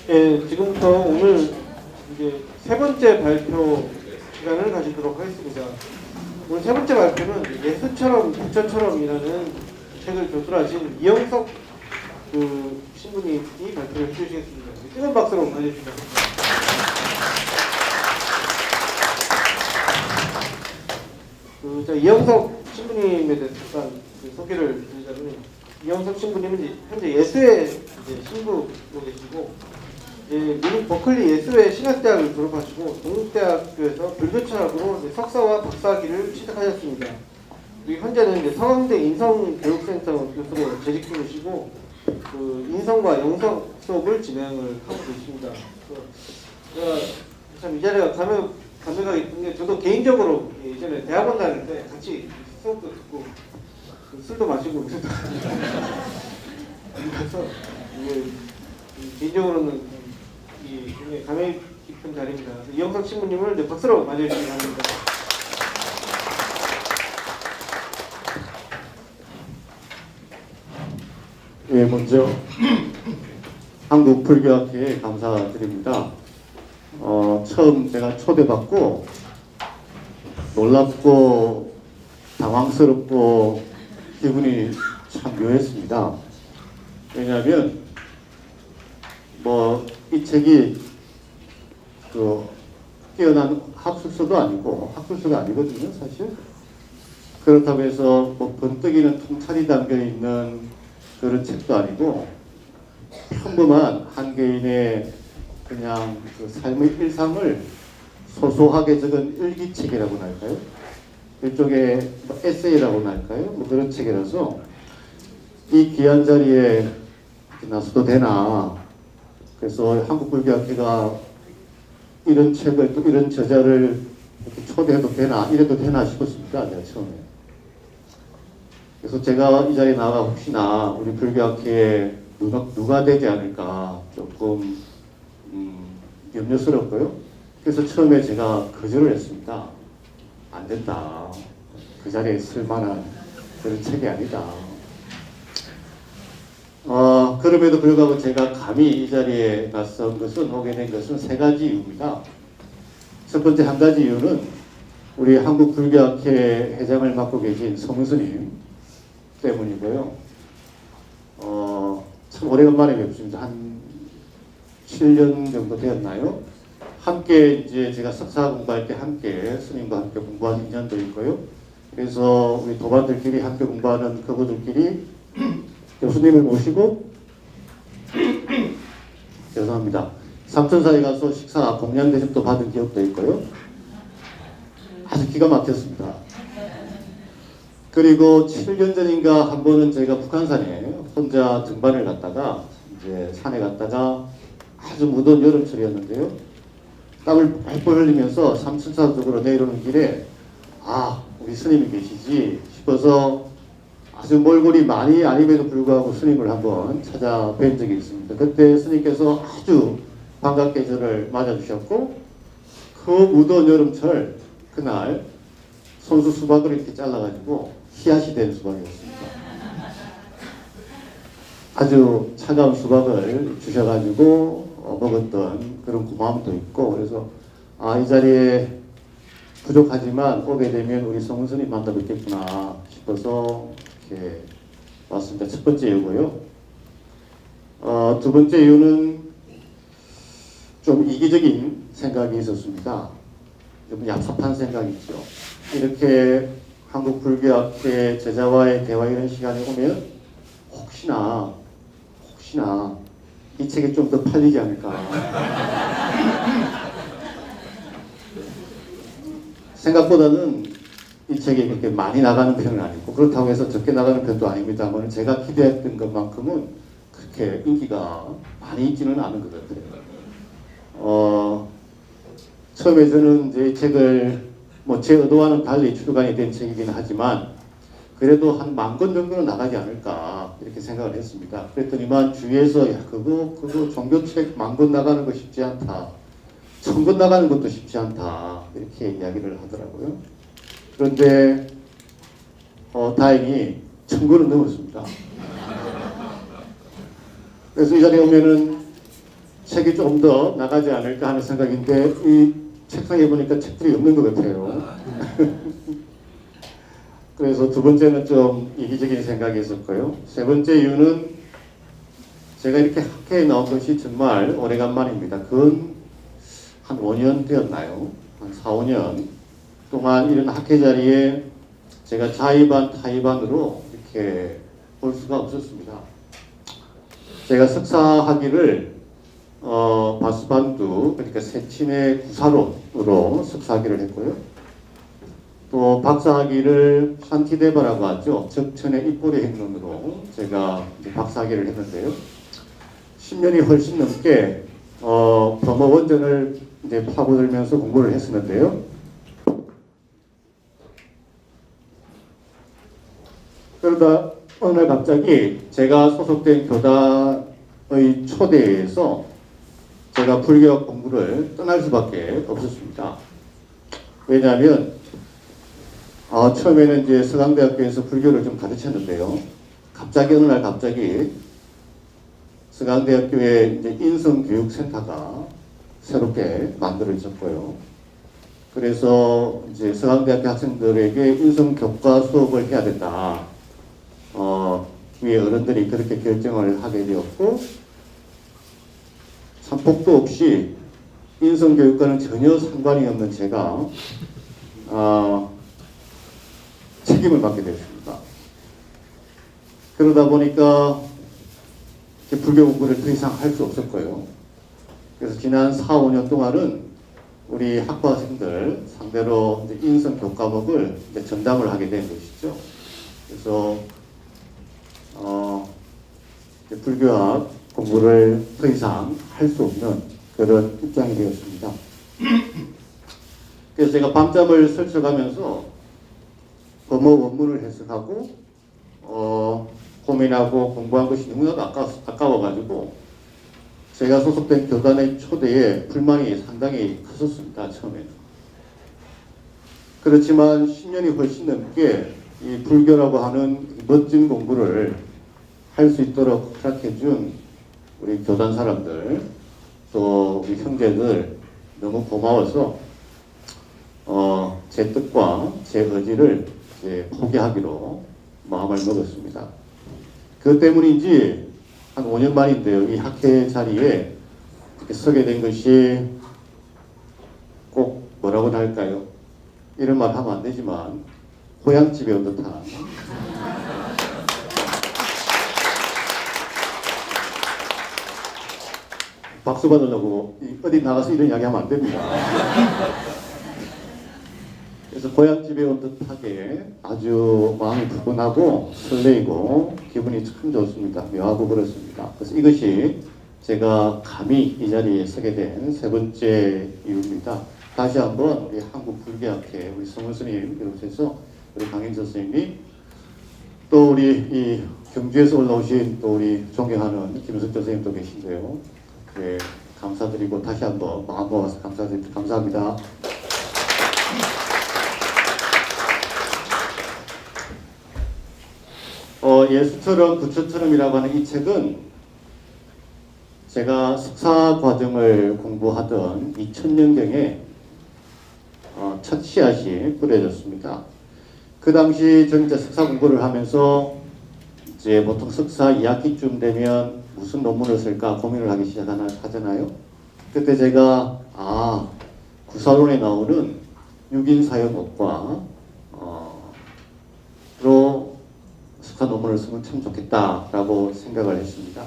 예, 지금부터 오늘 이제 세 번째 발표 시간을 가지도록 하겠습니다. 오늘 세 번째 발표는 예수처럼 부처처럼이라는 책을 저술하신 이영석 신부님이 발표를 해주시겠습니다. 뜨거운 박수로 맞이해주시죠. 이영석 신부님에 대해서 잠깐 소개를 드리자면, 이영석 신부님은 현재 예수회 신부로 계시고, 미국 버클리 예수회 신학대학을 졸업하시고 동국대학교에서 불교철학으로 석사와 박사학위를 취득하셨습니다. 그리고 현재는 서강대 인성교육센터 교수로 재직 중이시고 인성과 영성 수업을 진행을 하고 계십니다. 제가 참 이 자리가 감회가 깊은 게, 저도 개인적으로 예전에 대학원 다닐 때 같이 수업도 듣고 술도 마시고 그래서 개인적으로는 굉장히 감회 깊은 자리입니다. 이영석 신부님을 박수로 맞이해주시기 바랍니다. 예, 먼저 한국불교학회에 감사드립니다. 처음 제가 초대받고 놀랍고 당황스럽고 기분이 참 묘했습니다. 왜냐하면 이 책이 뛰어난 학술서도 아니고 학술서가 아니거든요, 사실. 그렇다고 해서 번뜩이는 통찰이 담겨 있는 그런 책도 아니고, 평범한 한 개인의 그냥 삶의 일상을 소소하게 적은 일기책이라고나 할까요? 일종의 에세이라고나 할까요? 그런 책이라서 이 귀한 자리에 나서도 되나. 그래서 한국불교학회가 이런 책을, 또 이런 저자를 이렇게 초대해도 되나, 이래도 되나 싶었습니다, 제가 처음에. 그래서 제가 이 자리에 나가 혹시나 우리 불교학회에 누가 되지 않을까 조금 염려스럽고요. 그래서 처음에 제가 거절을 했습니다. 안 된다. 그 자리에 있을 만한 그런 책이 아니다. 그럼에도 불구하고 제가 감히 이 자리에 오게 된 것은 세 가지 이유입니다. 첫 번째 한 가지 이유는 우리 한국불교학회 회장을 맡고 계신 성스님 때문이고요. 참 오래간만에 뵙습니다. 한 7년 정도 되었나요? 함께 이제 제가 석사 공부할 때 함께 스님과 함께 공부한 인연도 있고요. 그래서 우리 도반들끼리 함께 공부하는 그분들끼리 교수님을 모시고 죄송합니다. 삼천사에 가서 식사 공양 대접도 받은 기억도 있고요. 아주 기가 막혔습니다. 그리고 7년 전인가 한 번은 제가 북한산에 혼자 등반을 갔다가 이제 산에 갔다가 아주 무더운 여름철이었는데요. 땀을 뻘뻘 흘리면서 삼천사 쪽으로 내려오는 길에 우리 스님이 계시지 싶어서 아주 몰골이 많이 아님에도 불구하고 스님을 한번 찾아뵌 적이 있습니다. 그때 스님께서 아주 반갑게 저를 맞아주셨고, 그 무더운 여름철 그날 손수 수박을 이렇게 잘라가지고 씨앗이 된 수박이었습니다. 아주 차가운 수박을 주셔가지고 먹었던 그런 고마움도 있고, 그래서 이 자리에 부족하지만 오게 되면 우리 성은스님 만나 뵙겠구나 싶어서 이렇게 왔습니다. 첫 번째 이유고요. 두 번째 이유는 좀 이기적인 생각이 있었습니다. 좀 얍삽한 생각이죠. 이렇게 한국불교학회 제자와의 대화 이런 시간이 오면 혹시나 이 책이 좀 더 팔리지 않을까. 생각보다는 이 책이 그렇게 많이 나가는 편은 아니고, 그렇다고 해서 적게 나가는 편도 아닙니다만, 제가 기대했던 것만큼은 그렇게 인기가 많이 있지는 않은 것 같아요. 처음에 저는 이제 이 책을 제 의도와는 달리 출간이 된 책이긴 하지만 그래도 한 10,000권 정도는 나가지 않을까 이렇게 생각을 했습니다. 그랬더니만 주위에서 그거 종교책 10,000권 나가는 거 쉽지 않다, 1,000권 나가는 것도 쉽지 않다 이렇게 이야기를 하더라고요. 그런데 다행히 1,000권은 넘었습니다. 그래서 이 자리에 오면은 책이 좀 더 나가지 않을까 하는 생각인데 이 책상에 보니까 책들이 없는 것 같아요. 그래서 두 번째는 좀 이기적인 생각이 있었고요. 세 번째 이유는 제가 이렇게 학회에 나온 것이 정말 오래간만입니다. 그건 한 5년 되었나요? 한 4, 5년 동안 이런 학회 자리에 제가 자의반, 타의반으로 이렇게 볼 수가 없었습니다. 제가 석사학위를 바스반두, 그러니까 세침의 구사론으로 석사학위를 했고요. 또 박사학위를 산티데바라고 하죠. 적천의 입고래 행론으로 제가 이제 박사학위를 했는데요. 10년이 훨씬 넘게 범어 원전을 이제 파고들면서 공부를 했었는데요. 그러다 어느 날 갑자기 제가 소속된 교단의 초대에서 제가 불교학 공부를 떠날 수밖에 없었습니다. 왜냐하면 처음에는 이제 서강대학교에서 불교를 좀 가르쳤는데요. 갑자기 어느 날 갑자기 서강대학교에 이제 인성교육센터가 새롭게 만들어졌고요. 그래서 이제 서강대학교 학생들에게 인성교과 수업을 해야 된다. 위에 어른들이 그렇게 결정을 하게 되었고, 삼폭도 없이 인성교육과는 전혀 상관이 없는 제가 책임을 받게 됐습니다. 그러다 보니까 불교 공부를 더 이상 할 수 없었고요. 그래서 지난 4, 5년 동안은 우리 학부학생들 상대로 인성교과목을 전담을 하게 된 것이죠. 그래서 불교학 공부를 더 이상 할 수 없는 그런 입장이 되었습니다. 그래서 제가 밤잠을 설쳐가면서 범어 원문을 해석하고 고민하고 공부한 것이 너무나도 아까워가지고 제가 소속된 교단의 초대에 불만이 상당히 컸었습니다. 처음에는. 그렇지만 10년이 훨씬 넘게 이 불교라고 하는 멋진 공부를 할 수 있도록 허락해준 우리 교단 사람들, 또 우리 형제들 너무 고마워서 제 뜻과 제 의지를 이제 포기하기로 마음을 먹었습니다. 그것 때문인지 한 5년 만인데요. 이 학회 자리에 이렇게 서게 된 것이 꼭 뭐라고나 할까요? 이런 말 하면 안 되지만 고향집에 온 듯한 박수 받으려고 어디 나가서 이런 이야기 하면 안 됩니다. 그래서 고향집에 온 듯하게 아주 마음이 푸근하고 설레이고 기분이 참 좋습니다. 묘하고 그렇습니다. 그래서 이것이 제가 감히 이 자리에 서게 된 세 번째 이유입니다. 다시 한번 우리 한국불교학회 우리 성원 스님 비롯해서 우리 강인철 스님이 또 우리 이 경주에서 올라오신 또 우리 존경하는 김석철 스님도 계신데요. 네, 감사드리고 다시 한번 마음 모아서 감사드립니다. 감사합니다. 예수처럼 부처처럼이라고 하는 이 책은 제가 석사 과정을 공부하던 2000년경에 첫 씨앗이 뿌려졌습니다. 그 당시 저는 이제 석사 공부를 하면서 이제 보통 석사 2학기쯤 되면 무슨 논문을 쓸까 고민을 하기 시작하잖아요. 그때 제가 구사론에 나오는 육인사역업과 로 석사 논문을 쓰면 참 좋겠다라고 생각을 했습니다.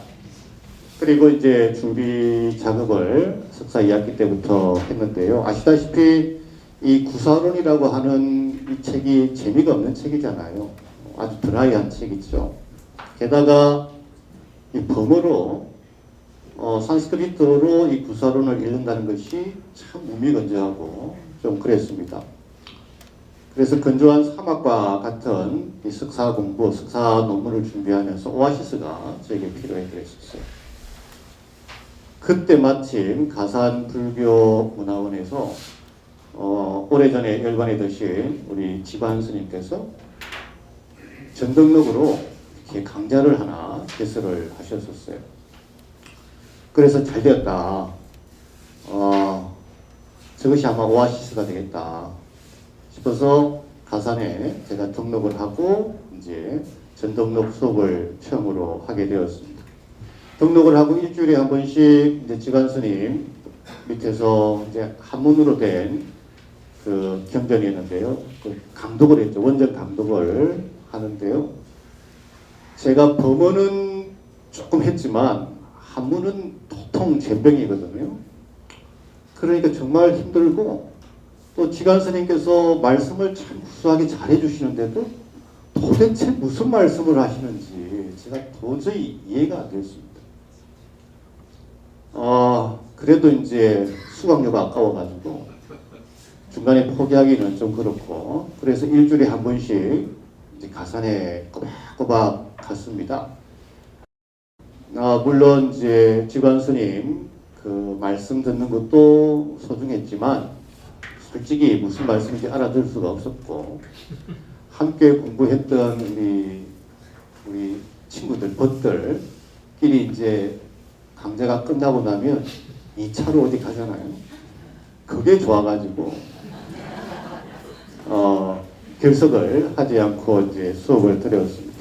그리고 이제 준비 작업을 석사 2학기 때부터 했는데요. 아시다시피 이 구사론이라고 하는 이 책이 재미가 없는 책이잖아요. 아주 드라이한 책이죠. 게다가 이 범어로 산스크리트로 이 구사론을 읽는다는 것이 참 무미건조하고 좀 그랬습니다. 그래서 건조한 사막과 같은 이 석사 공부, 석사 논문을 준비하면서 오아시스가 저에게 필요해 그랬었어요. 그때 마침 가산 불교 문화원에서 오래전에 열반에 드신 우리 지관 스님께서 전등록으로 이렇게 강좌를 하나 개설을 하셨었어요. 그래서 잘 되었다. 저것이 아마 오아시스가 되겠다 싶어서 가산에 제가 등록을 하고 이제 전등록 수업을 처음으로 하게 되었습니다. 등록을 하고 일주일에 한 번씩 이제 지관 스님 밑에서 이제 한문으로 된 그 경전이 있는데요. 그 강독을 했죠. 원전 강독을 하는데요. 제가 범어는 조금 했지만 한문은 도통 젬병이거든요. 그러니까 정말 힘들고 또 지관 스님께서 말씀을 참 구수하게 잘해 주시는데도 도대체 무슨 말씀을 하시는지 제가 도저히 이해가 안 됐습니다. 그래도 이제 수강료가 아까워가지고 중간에 포기하기는 좀 그렇고 그래서 일주일에 한 번씩 이제 가산에 꼬박꼬박 갔습니다. 물론 이제 지관 스님 그 말씀 듣는 것도 소중했지만 솔직히 무슨 말씀인지 알아들 수가 없었고 함께 공부했던 우리 친구들 벗들끼리 이제 강좌가 끝나고 나면 2차로 어디 가잖아요. 그게 좋아가지고 결석을 하지 않고 이제 수업을 드렸습니다.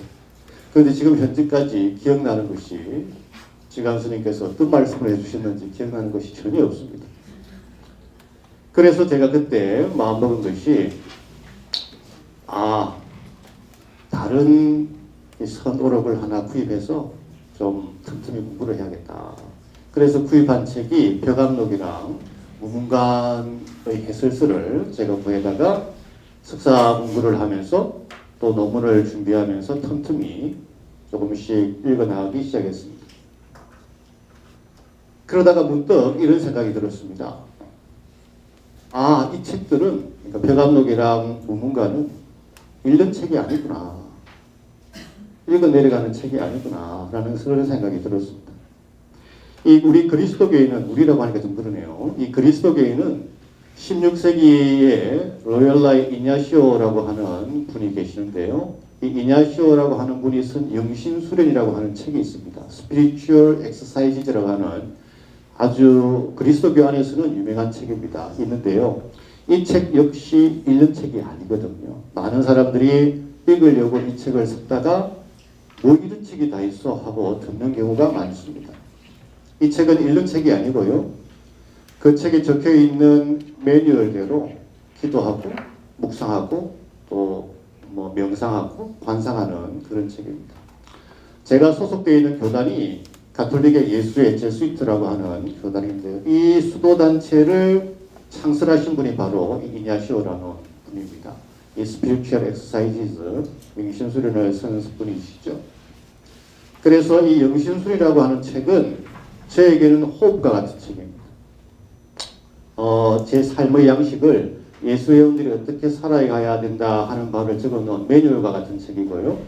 그런데 지금 현재까지 기억나는 것이 지관 스님께서 어떤 말씀을 해주셨는지 기억나는 것이 전혀 없습니다. 그래서 제가 그때 마음먹은 것이 다른 선오록을 하나 구입해서 좀 틈틈이 공부를 해야겠다. 그래서 구입한 책이 벽암록이랑 무문관의 해설서를 제가 구해다가 석사 공부를 하면서 또 논문을 준비하면서 틈틈이 조금씩 읽어나가기 시작했습니다. 그러다가 문득 이런 생각이 들었습니다. 이 책들은 그러니까 벽암록이랑 무문관은 읽는 책이 아니구나. 읽어 내려가는 책이 아니구나 라는 그런 생각이 들었습니다. 우리 그리스도교인은 우리라고 하니까 좀 그러네요. 이 그리스도교인은 16세기에 로열라의 이냐시오라고 하는 분이 계시는데요. 이 이냐시오라고 하는 분이 쓴 영신수련이라고 하는 책이 있습니다. Spiritual Exercises라고 하는 아주 그리스도교 안에서는 유명한 책입니다. 있는데요. 이 책 역시 읽는 책이 아니거든요. 많은 사람들이 읽으려고 이 책을 샀다가 뭐 이런 책이 다 있어 하고 듣는 경우가 많습니다. 이 책은 읽는 책이 아니고요. 그 책에 적혀 있는 매뉴얼대로 기도하고 묵상하고 또 뭐 명상하고 관상하는 그런 책입니다. 제가 소속되어 있는 교단이 가톨릭의 예수의 제수이트라고 하는 교단인데요. 이 수도단체를 창설하신 분이 바로 이냐시오라는 분입니다. 이 Spiritual Exercises, 영신수련을 쓰는 분이시죠. 그래서 이 영신수련이라고 하는 책은 저에게는 호흡과 같은 책입니다. 제 삶의 양식을 예수회원들이 어떻게 살아가야 된다 하는 바를 적어놓은 매뉴얼과 같은 책이고요.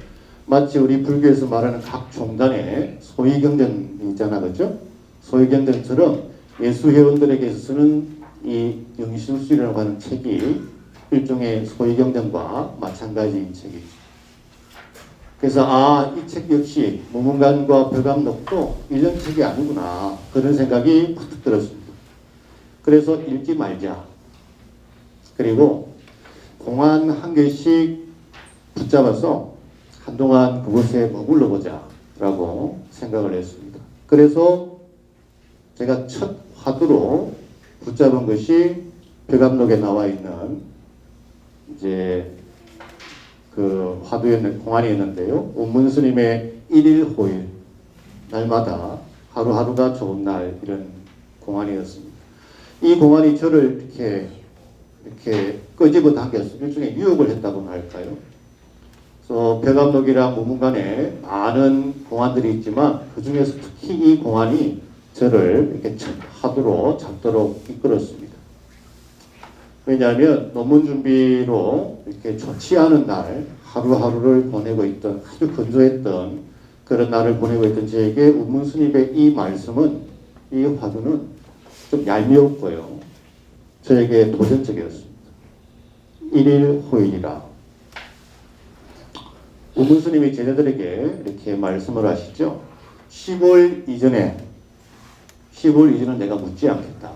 마치 우리 불교에서 말하는 각 종단의 소위경전이 있잖아, 그렇죠? 소위경전처럼 예수회원들에게 있어서는 이 영신수련이라고 하는 책이 일종의 소위경전과 마찬가지인 책이죠. 그래서 이 책 역시 무문관과 벽암록도 읽는 책이 아니구나 그런 생각이 팍 들었습니다. 그래서 읽지 말자. 그리고 공안 한 개씩 붙잡아서 한동안 그곳에 머물러 보자 라고 생각을 했습니다. 그래서 제가 첫 화두로 붙잡은 것이 벽암록에 나와 있는 이제 그 화두였는 공안이었는데요. 운문스님의 1일 호일 날마다 하루하루가 좋은 날 이런 공안이었습니다. 이 공안이 저를 이렇게 끄집어 당겼어요. 일종의 유혹을 했다고나 할까요? 그래서 벽암록이랑 무문관에 많은 공안들이 있지만 그 중에서 특히 이 공안이 저를 이렇게 첫 화두로 잡도록 이끌었습니다. 왜냐하면 논문 준비로 이렇게 좋지 않은 날 하루하루를 보내고 있던 아주 건조했던 그런 날을 보내고 있던 저에게 운문스님의 이 말씀은 이 화두는 좀 얄미웠고요. 저에게 도전적이었습니다. 1일 호일이라. 운문스님이 제자들에게 이렇게 말씀을 하시죠. 10월 이전에 15일 이전은 내가 묻지 않겠다.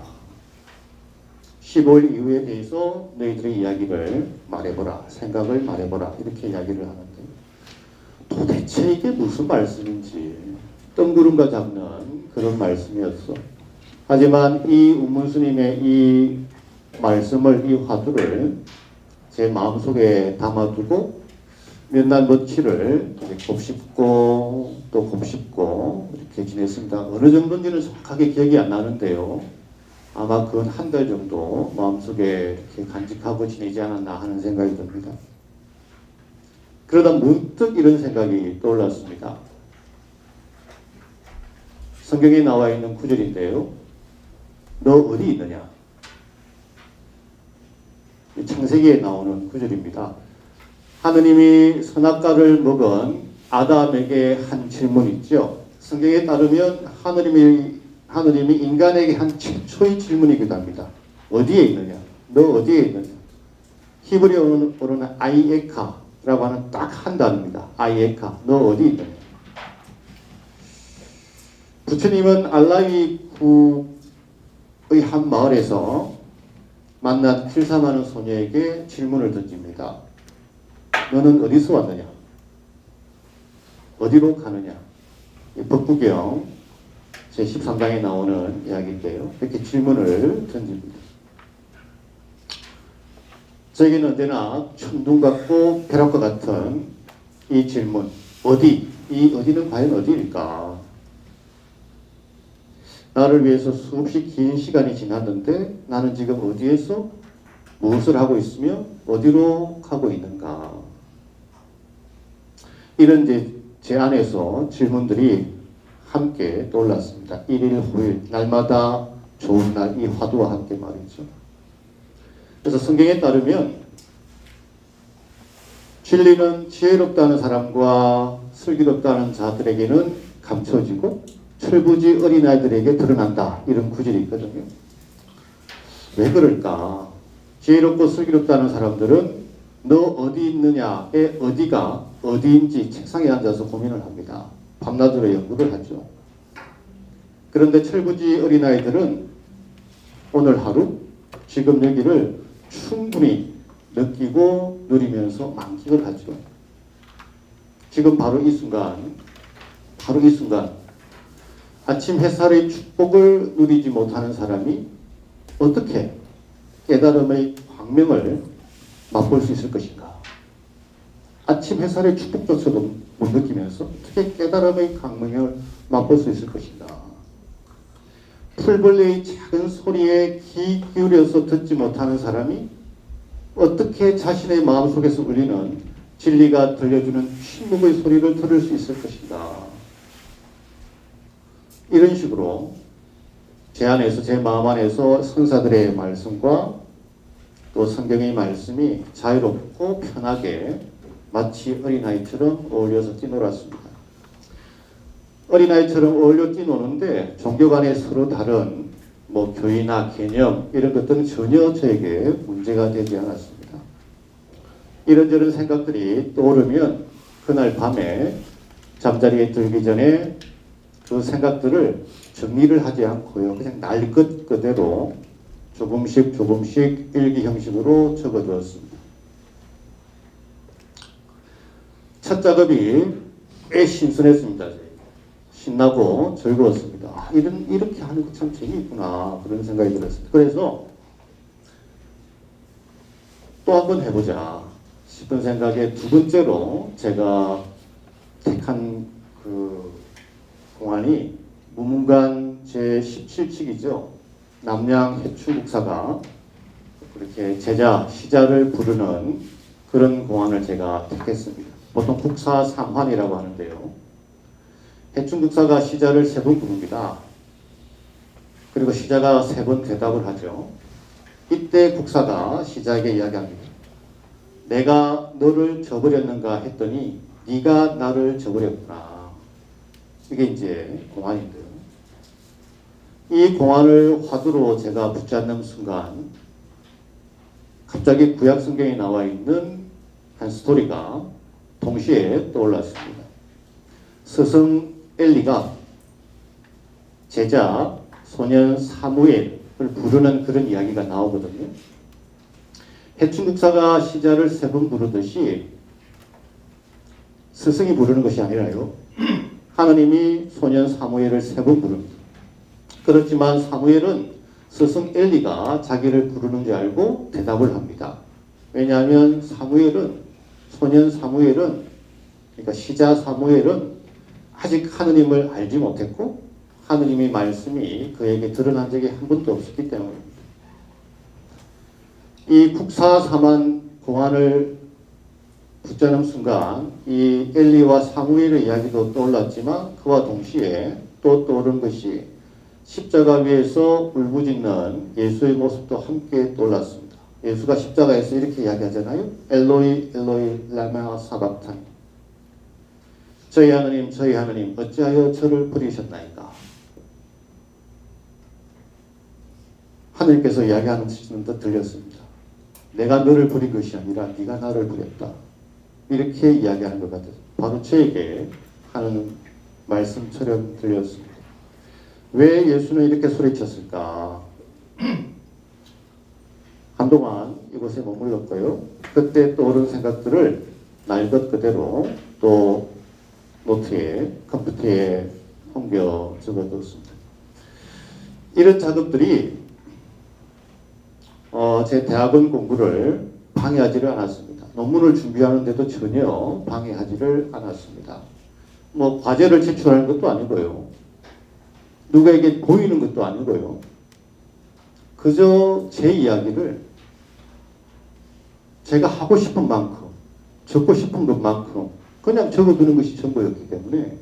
15일 이후에 대해서 너희들의 이야기를 말해보라. 생각을 말해보라. 이렇게 이야기를 하는데 도대체 이게 무슨 말씀인지 뜬구름과 잡는 그런 말씀이었어. 하지만 이 운문스님의 이 말씀을, 이 화두를 제 마음속에 담아두고 몇 날 며칠을 곱씹고 또 곱씹고 이렇게 지냈습니다. 어느 정도인지는 정확하게 기억이 안 나는데요. 아마 그 한 달 정도 마음속에 이렇게 간직하고 지내지 않았나 하는 생각이 듭니다. 그러다 문득 이런 생각이 떠올랐습니다. 성경에 나와 있는 구절인데요. 너 어디 있느냐? 창세기에 나오는 구절입니다. 하느님이 선악과를 먹은 아담에게 한 질문 있죠. 성경에 따르면 하느님이 인간에게 한 최초의 질문이기도 합니다. 어디에 있느냐? 너 어디에 있느냐? 히브리어로는 아이에카라고 하는 딱 한 단어입니다. 아이에카, 너 어디 있느냐? 부처님은 알라위구의 한 마을에서 만난 필사하는 소녀에게 질문을 던집니다. 너는 어디서 왔느냐? 어디로 가느냐? 법구경 제13장에 나오는 이야기인데요. 이렇게 질문을 던집니다. 저에게는 언제나 천둥 같고 벼락과 같은 이 질문, 어디? 이 어디는 과연 어디일까? 나를 위해서 수없이 긴 시간이 지났는데 나는 지금 어디에서 무엇을 하고 있으며 어디로 가고 있는가? 이런 제 안에서 질문들이 함께 떠올랐습니다. 1일 후일 날마다 좋은 날 이 화두와 함께 말이죠. 그래서 성경에 따르면 진리는 지혜롭다는 사람과 슬기롭다는 자들에게는 감춰지고 철부지 어린아이들에게 드러난다. 이런 구절이 있거든요. 왜 그럴까? 지혜롭고 슬기롭다는 사람들은 너 어디 있느냐의 어디가 어디인지 책상에 앉아서 고민을 합니다. 밤낮으로 연구를 하죠. 그런데 철부지 어린아이들은 오늘 하루 지금 여기를 충분히 느끼고 누리면서 만끽을 하죠. 지금 바로 이 순간 아침 햇살의 축복을 누리지 못하는 사람이 어떻게 깨달음의 광명을 맛볼 수 있을 것인가? 아침 햇살의 축복조차도 못 느끼면서 어떻게 깨달음의 광명을 맛볼 수 있을 것인가? 풀벌레의 작은 소리에 귀 기울여서 듣지 못하는 사람이 어떻게 자신의 마음속에서 울리는 진리가 들려주는 침묵의 소리를 들을 수 있을 것인가? 이런 식으로 제 안에서, 제 마음 안에서 선사들의 말씀과 또 성경의 말씀이 자유롭고 편하게 마치 어린아이처럼 어울려서 뛰놀았습니다. 어린아이처럼 어울려 뛰노는데 종교 간에 서로 다른 교리나 개념 이런 것들은 전혀 저에게 문제가 되지 않았습니다. 이런저런 생각들이 떠오르면 그날 밤에 잠자리에 들기 전에 그 생각들을 정리를 하지 않고요. 그냥 날 것 그대로 조금씩 일기 형식으로 적어두었습니다. 첫 작업이 꽤 신선했습니다. 신나고 즐거웠습니다. 이렇게 하는 거 참 재미있구나 그런 생각이 들었습니다. 그래서 또 한번 해보자 싶은 생각에 두 번째로 제가 택한 그 공안이 무문관 제17칙이죠. 남양 해충국사가 그렇게 제자, 시자를 부르는 그런 공안을 제가 택했습니다. 보통 국사 3환이라고 하는데요. 해충국사가 시자를 3번 부릅니다. 그리고 시자가 3번 대답을 하죠. 이때 국사가 시자에게 이야기합니다. 내가 너를 저버렸는가 했더니 네가 나를 저버렸구나. 이게 이제 공안인데요. 이 공안을 화두로 제가 붙잡는 순간 갑자기 구약 성경에 나와 있는 한 스토리가 동시에 떠올랐습니다. 스승 엘리가 제자 소년 사무엘을 부르는 그런 이야기가 나오거든요. 해충국사가 시자를 세 번 부르듯이 스승이 부르는 것이 아니라요. 하나님이 소년 사무엘을 세 번 부릅니다. 그렇지만 사무엘은 스승 엘리가 자기를 부르는 줄 알고 대답을 합니다. 왜냐하면 소년 사무엘은, 그러니까 시자 사무엘은 아직 하느님을 알지 못했고 하느님의 말씀이 그에게 드러난 적이 한 번도 없었기 때문입니다. 이 국사사만 공안을 붙자는 순간 이 엘리와 사무엘의 이야기도 떠올랐지만 그와 동시에 또 떠오른 것이 십자가 위에서 울부짖는 예수의 모습도 함께 떠올랐습니다. 예수가 십자가에서 이렇게 이야기하잖아요. 엘로이 엘로이 라마 사박탄, 저희 하나님 어찌하여 저를 버리셨나이까. 하나님께서 이야기하는 듯 들렸습니다. 내가 너를 버린 것이 아니라 네가 나를 버렸다. 이렇게 이야기하는 것 같아서 바로 저에게 하는 말씀처럼 들렸습니다. 왜 예수는 이렇게 소리쳤을까? 한동안 이곳에 머물렀고요. 그때 떠오른 생각들을 날 것 그대로 또 노트에, 컴퓨터에 옮겨 적어뒀습니다. 이런 작업들이 제 대학원 공부를 방해하지를 않았습니다. 논문을 준비하는데도 전혀 방해하지를 않았습니다. 뭐 과제를 제출하는 것도 아니고요. 누구에게 보이는 것도 아니고요. 그저 제 이야기를 제가 하고 싶은 만큼, 적고 싶은 것만큼 그냥 적어두는 것이 전부였기 때문에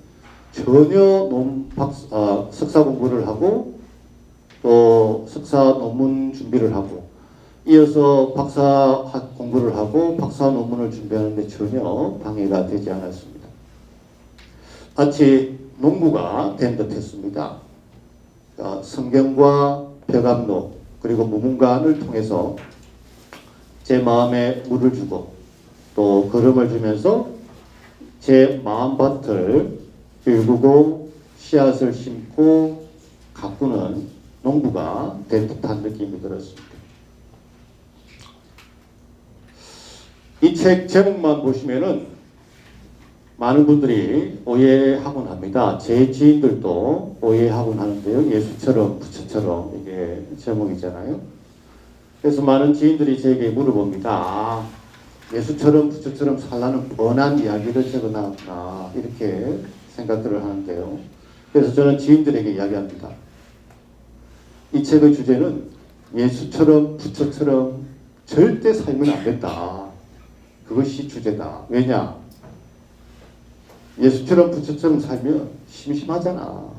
전혀 석사 공부를 하고 또 석사 논문 준비를 하고 이어서 박사 공부를 하고 박사 논문을 준비하는데 전혀 방해가 되지 않았습니다. 마치 농부가 된 듯했습니다. 성경과 벼감로 그리고 무문관을 통해서 제 마음에 물을 주고 또 걸음을 주면서 제 마음밭을 일구고 씨앗을 심고 가꾸는 농부가 된 듯한 느낌이 들었습니다. 이 책 제목만 보시면은 많은 분들이 오해하곤 합니다. 제 지인들도 오해하곤 하는데요. 예수처럼 부처처럼 이게 제목이잖아요. 그래서 많은 지인들이 제게 물어봅니다. 예수처럼 부처처럼 살라는 뻔한 이야기를 적어놨구나 이렇게 생각들을 하는데요. 그래서 저는 지인들에게 이야기합니다. 이 책의 주제는 예수처럼 부처처럼 절대 살면 안 된다. 그것이 주제다. 왜냐? 예수처럼 부처처럼 살면 심심하잖아.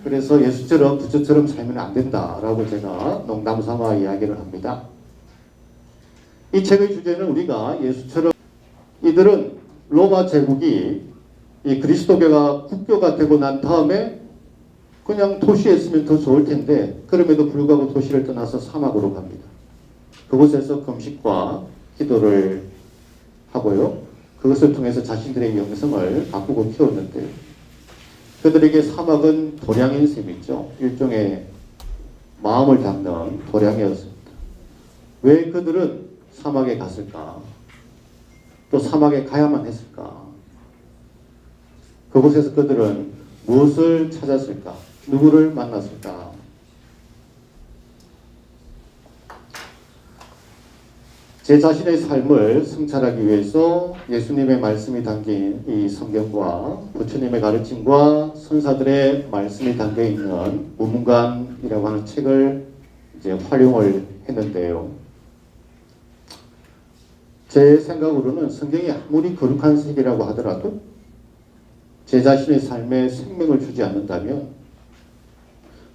그래서 예수처럼 부처처럼 살면 안 된다라고 제가 농담 삼아 이야기를 합니다. 이 책의 주제는 우리가 예수처럼, 이들은 로마 제국이 이 그리스도교가 국교가 되고 난 다음에 그냥 도시에 있으면 더 좋을 텐데 그럼에도 불구하고 도시를 떠나서 사막으로 갑니다. 그곳에서 금식과 기도를 하고요. 그것을 통해서 자신들의 영성을 가꾸고 키웠는데요. 그들에게 사막은 도량인 셈이죠. 일종의 마음을 담는 도량이었습니다. 왜 그들은 사막에 갔을까? 또 사막에 가야만 했을까? 그곳에서 그들은 무엇을 찾았을까? 누구를 만났을까? 제 자신의 삶을 성찰하기 위해서 예수님의 말씀이 담긴 이 성경과 부처님의 가르침과 선사들의 말씀이 담겨 있는 무문관이라고 하는 책을 이제 활용을 했는데요. 제 생각으로는 성경이 아무리 거룩한 책이라고 하더라도 제 자신의 삶에 생명을 주지 않는다면,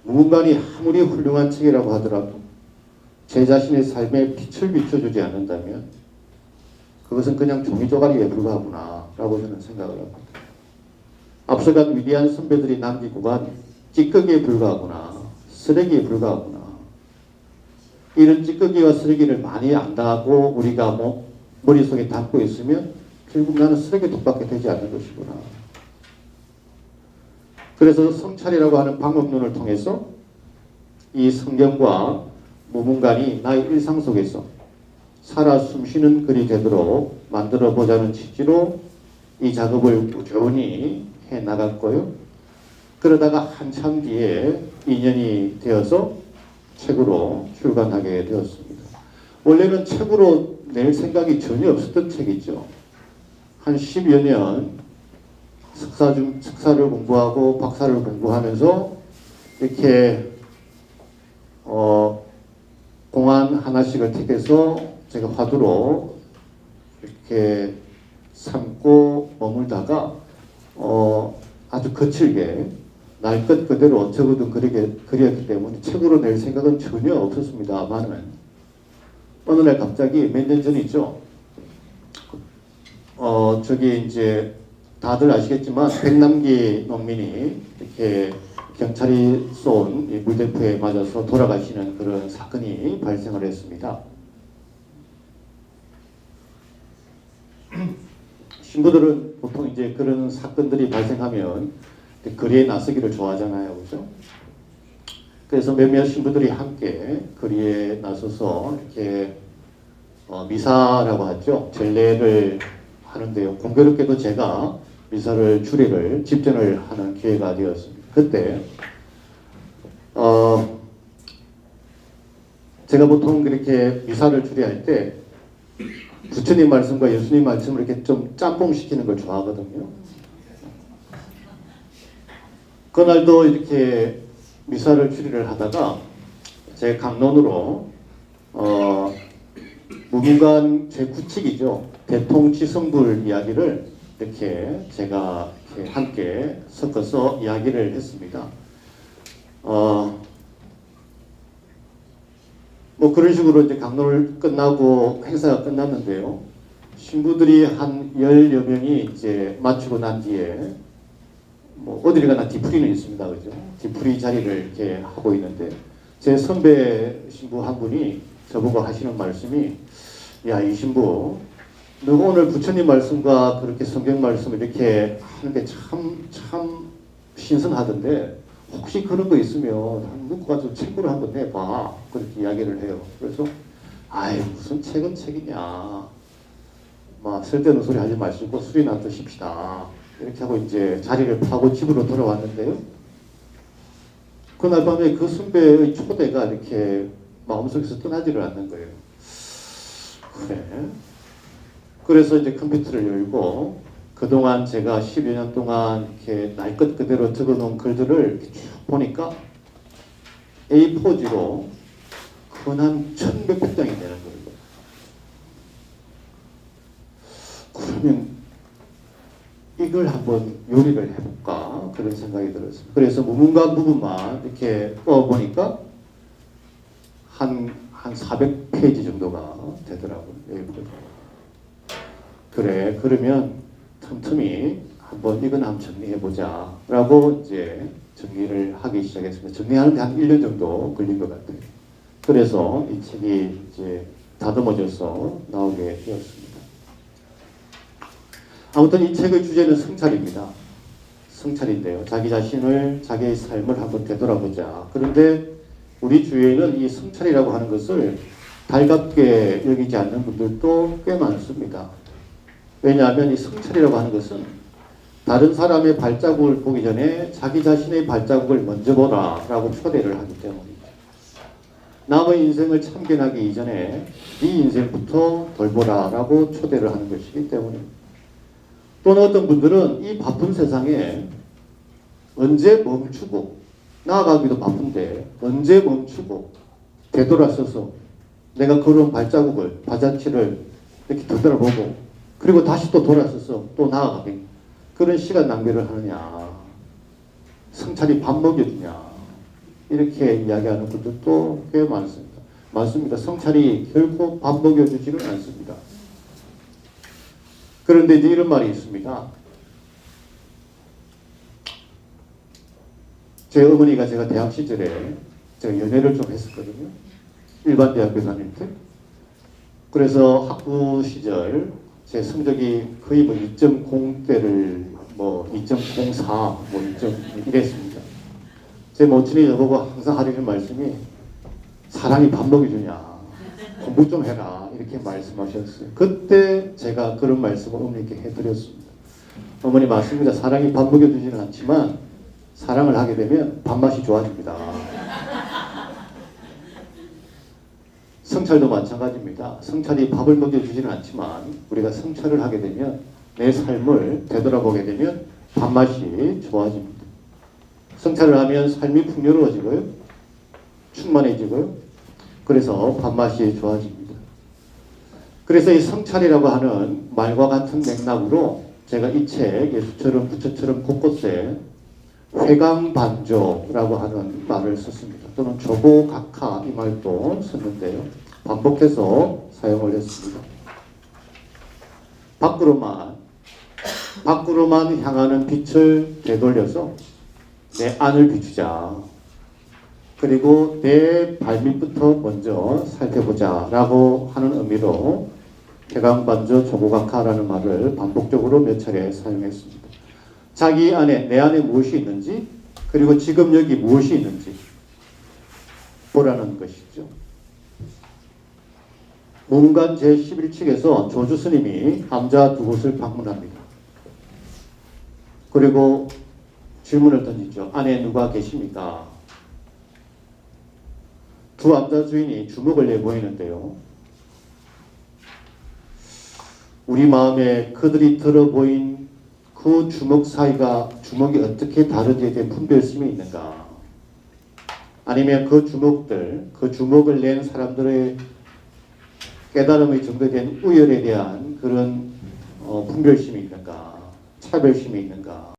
무문관이 아무리 훌륭한 책이라고 하더라도 제 자신의 삶에 빛을 비춰주지 않는다면 그것은 그냥 종이 조각에 불과하구나 라고 저는 생각을 합니다. 앞서간 위대한 선배들이 남기고 간 찌꺼기에 불과하구나, 쓰레기에 불과하구나. 이런 찌꺼기와 쓰레기를 많이 안다고 우리가 머릿속에 담고 있으면 결국 나는 쓰레기 독밖에 되지 않는 것이구나. 그래서 성찰이라고 하는 방법론을 통해서 이 성경과 무문관이 나의 일상 속에서 살아 숨쉬는 글이 되도록 만들어 보자는 취지로 이 작업을 꾸준히 해 나갔고요. 그러다가 한참 뒤에 2년이 되어서 책으로 출간하게 되었습니다. 원래는 책으로 낼 생각이 전혀 없었던 책이죠. 한 10여 년 석사를 공부하고 박사를 공부하면서 이렇게 공안 하나씩을 택해서 제가 화두로 이렇게 삼고 머물다가 아주 거칠게 날 것 그대로 어쩌고든 그렸기 때문에 책으로 낼 생각은 전혀 없었습니다만은 어느 날 갑자기 몇 년 전이죠. 저기 이제 다들 아시겠지만 백남기 농민이 이렇게 경찰이 쏜 이 물대포에 맞아서 돌아가시는 그런 사건이 발생을 했습니다. 신부들은 보통 이제 그런 사건들이 발생하면 거리에 나서기를 좋아하잖아요, 그죠? 그래서 몇몇 신부들이 함께 거리에 나서서 이렇게 미사라고 하죠. 전례를 하는데요. 공교롭게도 제가 미사를 주례를 집전을 하는 기회가 되었습니다. 그때 제가 보통 그렇게 미사를 주례할 때 부처님 말씀과 예수님 말씀을 이렇게 좀 짬뽕시키는 걸 좋아하거든요. 그날도 이렇게 미사를 주례를 하다가 제 강론으로 무문관 제9칙이죠. 대통치성불 이야기를 이렇게 제가 이렇게 함께 섞어서 이야기를 했습니다. 뭐 그런 식으로 이제 강론을 끝나고 행사가 끝났는데요. 신부들이 한 10여 명이 이제 마치고 난 뒤에 뭐 어디를 가나 뒤풀이는 있습니다. 그죠? 뒤풀이 자리를 이렇게 하고 있는데 제 선배 신부 한 분이 저보고 하시는 말씀이 야, 이 신부 너 오늘 부처님 말씀과 그렇게 성경 말씀을 이렇게 하는데 참 신선하던데 혹시 그런 거 있으면 한국 가서 책으로 한번 내봐. 그렇게 이야기를 해요. 그래서 아이 무슨 책은 책이냐. 막 쓸데없는 소리 하지 마시고 술이나 드십시다. 이렇게 하고 이제 자리를 파고 집으로 돌아왔는데요. 그날 밤에 그 선배의 초대가 이렇게 마음속에서 떠나지를 않는 거예요. 그래. 그래서 이제 컴퓨터를 열고 그동안 제가 10여 년 동안 이렇게 날 것 그대로 적어놓은 글들을 이렇게 쭉 보니까 A4지로 한 1,100백 장이 되는 거예요. 그러면 이걸 한번 요리를 해볼까 그런 생각이 들었어요. 그래서 무문관 부분만 이렇게 뽑아보니까 한 400페이지 정도가 되더라고요. 그래, 그러면 틈틈이 한번 이건 한번 정리해보자 라고 이제 정리를 하기 시작했습니다. 정리하는데 한 1년 정도 걸린 것 같아요. 그래서 이 책이 이제 다듬어져서 나오게 되었습니다. 아무튼 이 책의 주제는 성찰입니다. 성찰인데요. 자기 자신을, 자기의 삶을 한번 되돌아보자. 그런데 우리 주위에는 이 성찰이라고 하는 것을 달갑게 여기지 않는 분들도 꽤 많습니다. 왜냐하면 이 성찰이라고 하는 것은 다른 사람의 발자국을 보기 전에 자기 자신의 발자국을 먼저 보라 라고 초대를 하기 때문입니다. 남의 인생을 참견하기 이전에 네 인생부터 돌보라 라고 초대를 하는 것이기 때문입니다. 또는 어떤 분들은 이 바쁜 세상에 언제 멈추고 나아가기도 바쁜데 언제 멈추고 되돌아서서 내가 걸어온 발자국을 바자치를 이렇게 되돌아보고 그리고 다시 또 돌아서서 또 나아가게 그런 시간 낭비를 하느냐 성찰이 밥 먹여주냐 이렇게 이야기하는 분들도 꽤 많습니다. 맞습니다. 성찰이 결코 밥 먹여주지는 않습니다. 그런데 이제 이런 말이 있습니다. 제 어머니가 제가 대학 시절에 제가 연애를 좀 했었거든요. 일반 대학교 다닐 때. 그래서 학부 시절 제 성적이 거의 뭐 2.0대를 뭐 2.04, 뭐 2.1 이랬습니다. 제 모친이 저보고 항상 하시는 말씀이 사람이 밥 먹여주냐, 공부 좀 해라 이렇게 말씀하셨어요. 그때 제가 그런 말씀을 어머니께 해드렸습니다. 어머니 맞습니다. 사람이 밥 먹여주지는 않지만 사랑을 하게 되면 밥맛이 좋아집니다. 성찰도 마찬가지입니다. 성찰이 밥을 먹여주지는 않지만 우리가 성찰을 하게 되면 내 삶을 되돌아보게 되면 밥맛이 좋아집니다. 성찰을 하면 삶이 풍요로워지고요. 충만해지고요. 그래서 밥맛이 좋아집니다. 그래서 이 성찰이라고 하는 말과 같은 맥락으로 제가 이 책 예수처럼 부처처럼 곳곳에 회광반조라고 하는 말을 썼습니다. 또는 조고각하 이 말도 썼는데요. 반복해서 사용을 했습니다. 밖으로만 향하는 빛을 되돌려서 내 안을 비추자. 그리고 내 발밑부터 먼저 살펴보자 라고 하는 의미로 회광반조 조고각하라는 말을 반복적으로 몇 차례 사용했습니다. 자기 안에, 내 안에 무엇이 있는지, 그리고 지금 여기 무엇이 있는지 보라는 것이죠. 문간 제11칙에서 조주 스님이 암자 두 곳을 방문합니다. 그리고 질문을 던지죠. 안에 누가 계십니까? 두 암자 주인이 주먹을 내보이는데요. 우리 마음에 그들이 들어보인 그 주먹 사이가 주먹이 어떻게 다른지에 대한 분별심이 있는가? 아니면 그 주먹을 낸 사람들의 깨달음의 정도에 대한 우열에 대한 그런 분별심이 있는가? 차별심이 있는가?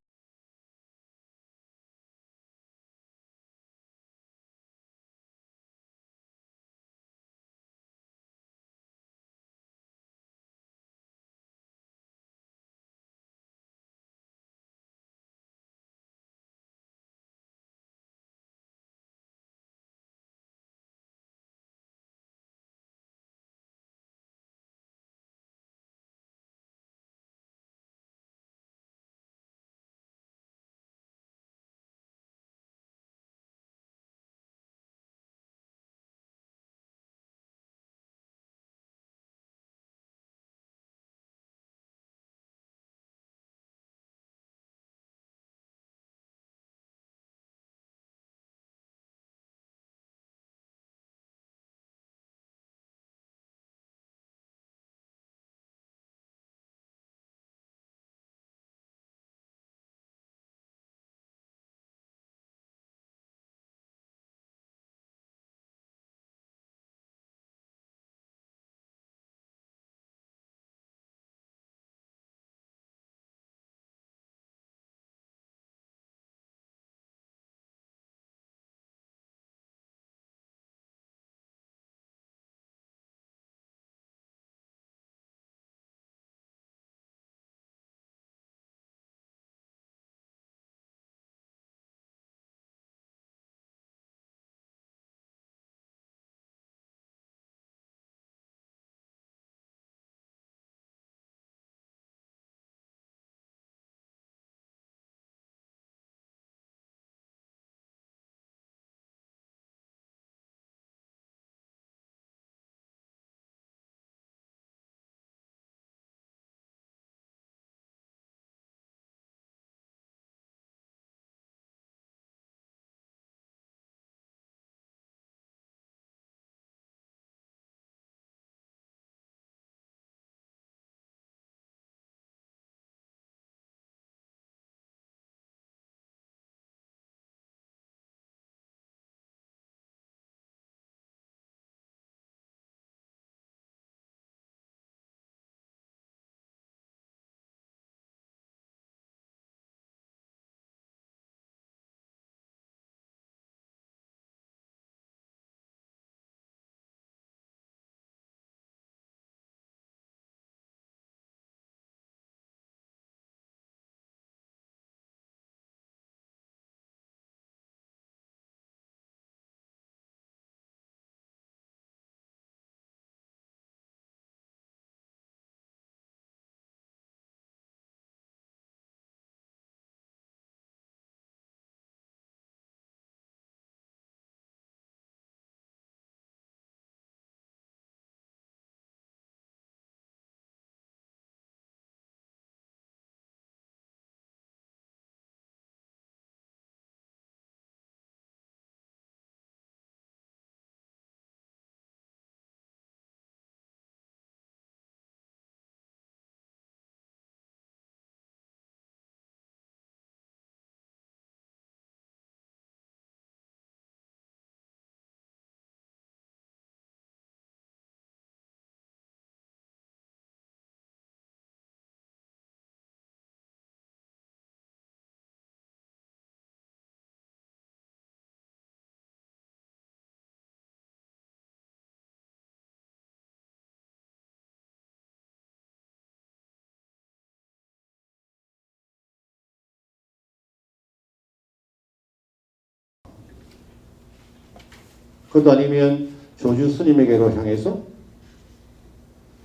그것도 아니면 조주 스님에게로 향해서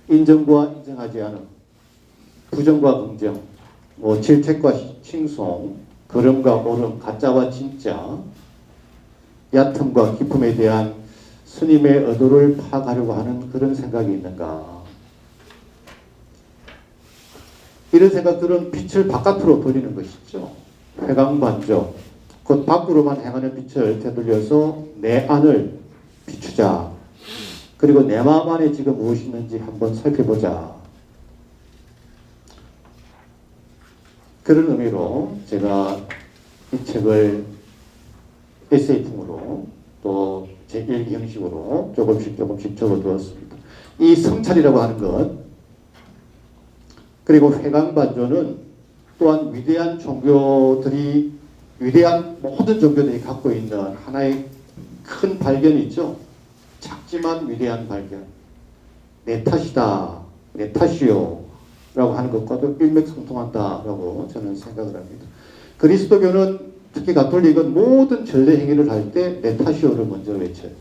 인정과 인정하지 않음, 부정과 긍정, 뭐 질책과 칭송, 걸음과 옳음, 가짜와 진짜, 얕음과 기품에 대한 스님의 의도를 파악하려고 하는 그런 생각이 있는가? 이런 생각들은 빛을 바깥으로 돌리는 것이죠. 회광반조, 곧 밖으로만 행하는 빛을 되돌려서 내 안을 비추자. 그리고 내 마음 안에 지금 무엇이 있는지 한번 살펴보자. 그런 의미로 제가 이 책을 에세이풍으로 또 제1기 형식으로 조금씩 적어두었습니다. 이 성찰이라고 하는 것, 그리고 회광반조는 또한 위대한 종교들이, 위대한 모든 종교들이 갖고 있는 하나의 큰 발견이 있죠. 작지만 위대한 발견. 내 탓이다, 내 탓이요 라고 하는 것과도 일맥상통한다라고 저는 생각을 합니다. 그리스도교는, 특히 가톨릭은 모든 전례 행위를 할 때 내 탓이요를 먼저 외쳐요.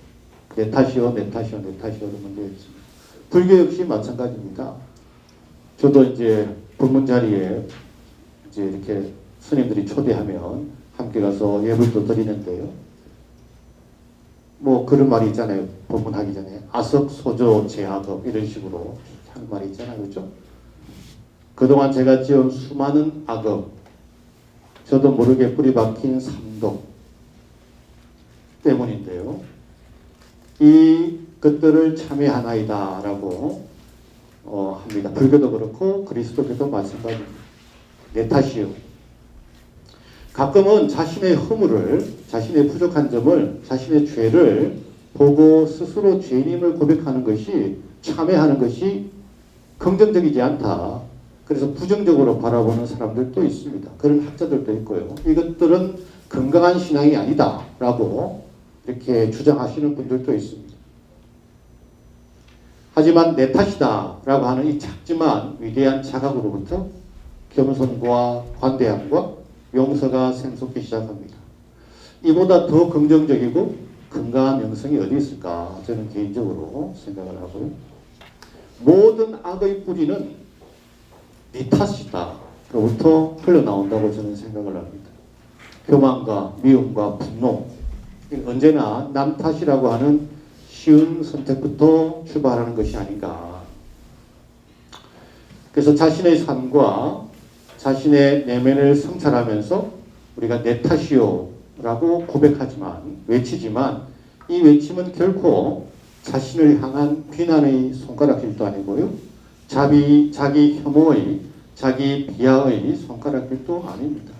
내 탓이요, 내 탓이요, 내 탓이요를 먼저 외칩니다. 불교 역시 마찬가지입니다. 저도 이제 법문 자리에 이제 이렇게 스님들이 초대하면 함께 가서 예불도 드리는데요. 뭐 그런 말이 있잖아요. 법문하기 전에 아석소조 제하급 이런 식으로 하는 말이 있잖아요. 그렇죠? 그동안 제가 지은 수많은 악업, 저도 모르게 뿌리 박힌 삼독 때문인데요. 이 것들을 참회하나이다 라고 합니다. 불교도 그렇고 그리스도교도 마찬가지입니다. 내 탓이요. 가끔은 자신의 허물을, 자신의 부족한 점을, 자신의 죄를 보고 스스로 죄인임을 고백하는 것이, 참회하는 것이 긍정적이지 않다. 그래서 부정적으로 바라보는 사람들도 있습니다. 그런 학자들도 있고요. 이것들은 건강한 신앙이 아니다 라고 이렇게 주장하시는 분들도 있습니다. 하지만 내 탓이다 라고 하는 이 작지만 위대한 자각으로부터 겸손과 관대함과 용서가 샘솟기 시작합니다. 이보다 더 긍정적이고 건강한 영성이 어디 있을까 저는 개인적으로 생각을 하고요. 모든 악의 뿌리는 네 탓이다 로부터 흘러나온다고 저는 생각을 합니다. 교만과 미움과 분노, 언제나 남 탓이라고 하는 쉬운 선택부터 출발하는 것이 아닌가. 그래서 자신의 삶과 자신의 내면을 성찰하면서 우리가 내 탓이요 라고 고백하지만, 외치지만 이 외침은 결코 자신을 향한 비난의 손가락질도 아니고요. 자기 혐오의, 자기 비하의 손가락질도 아닙니다.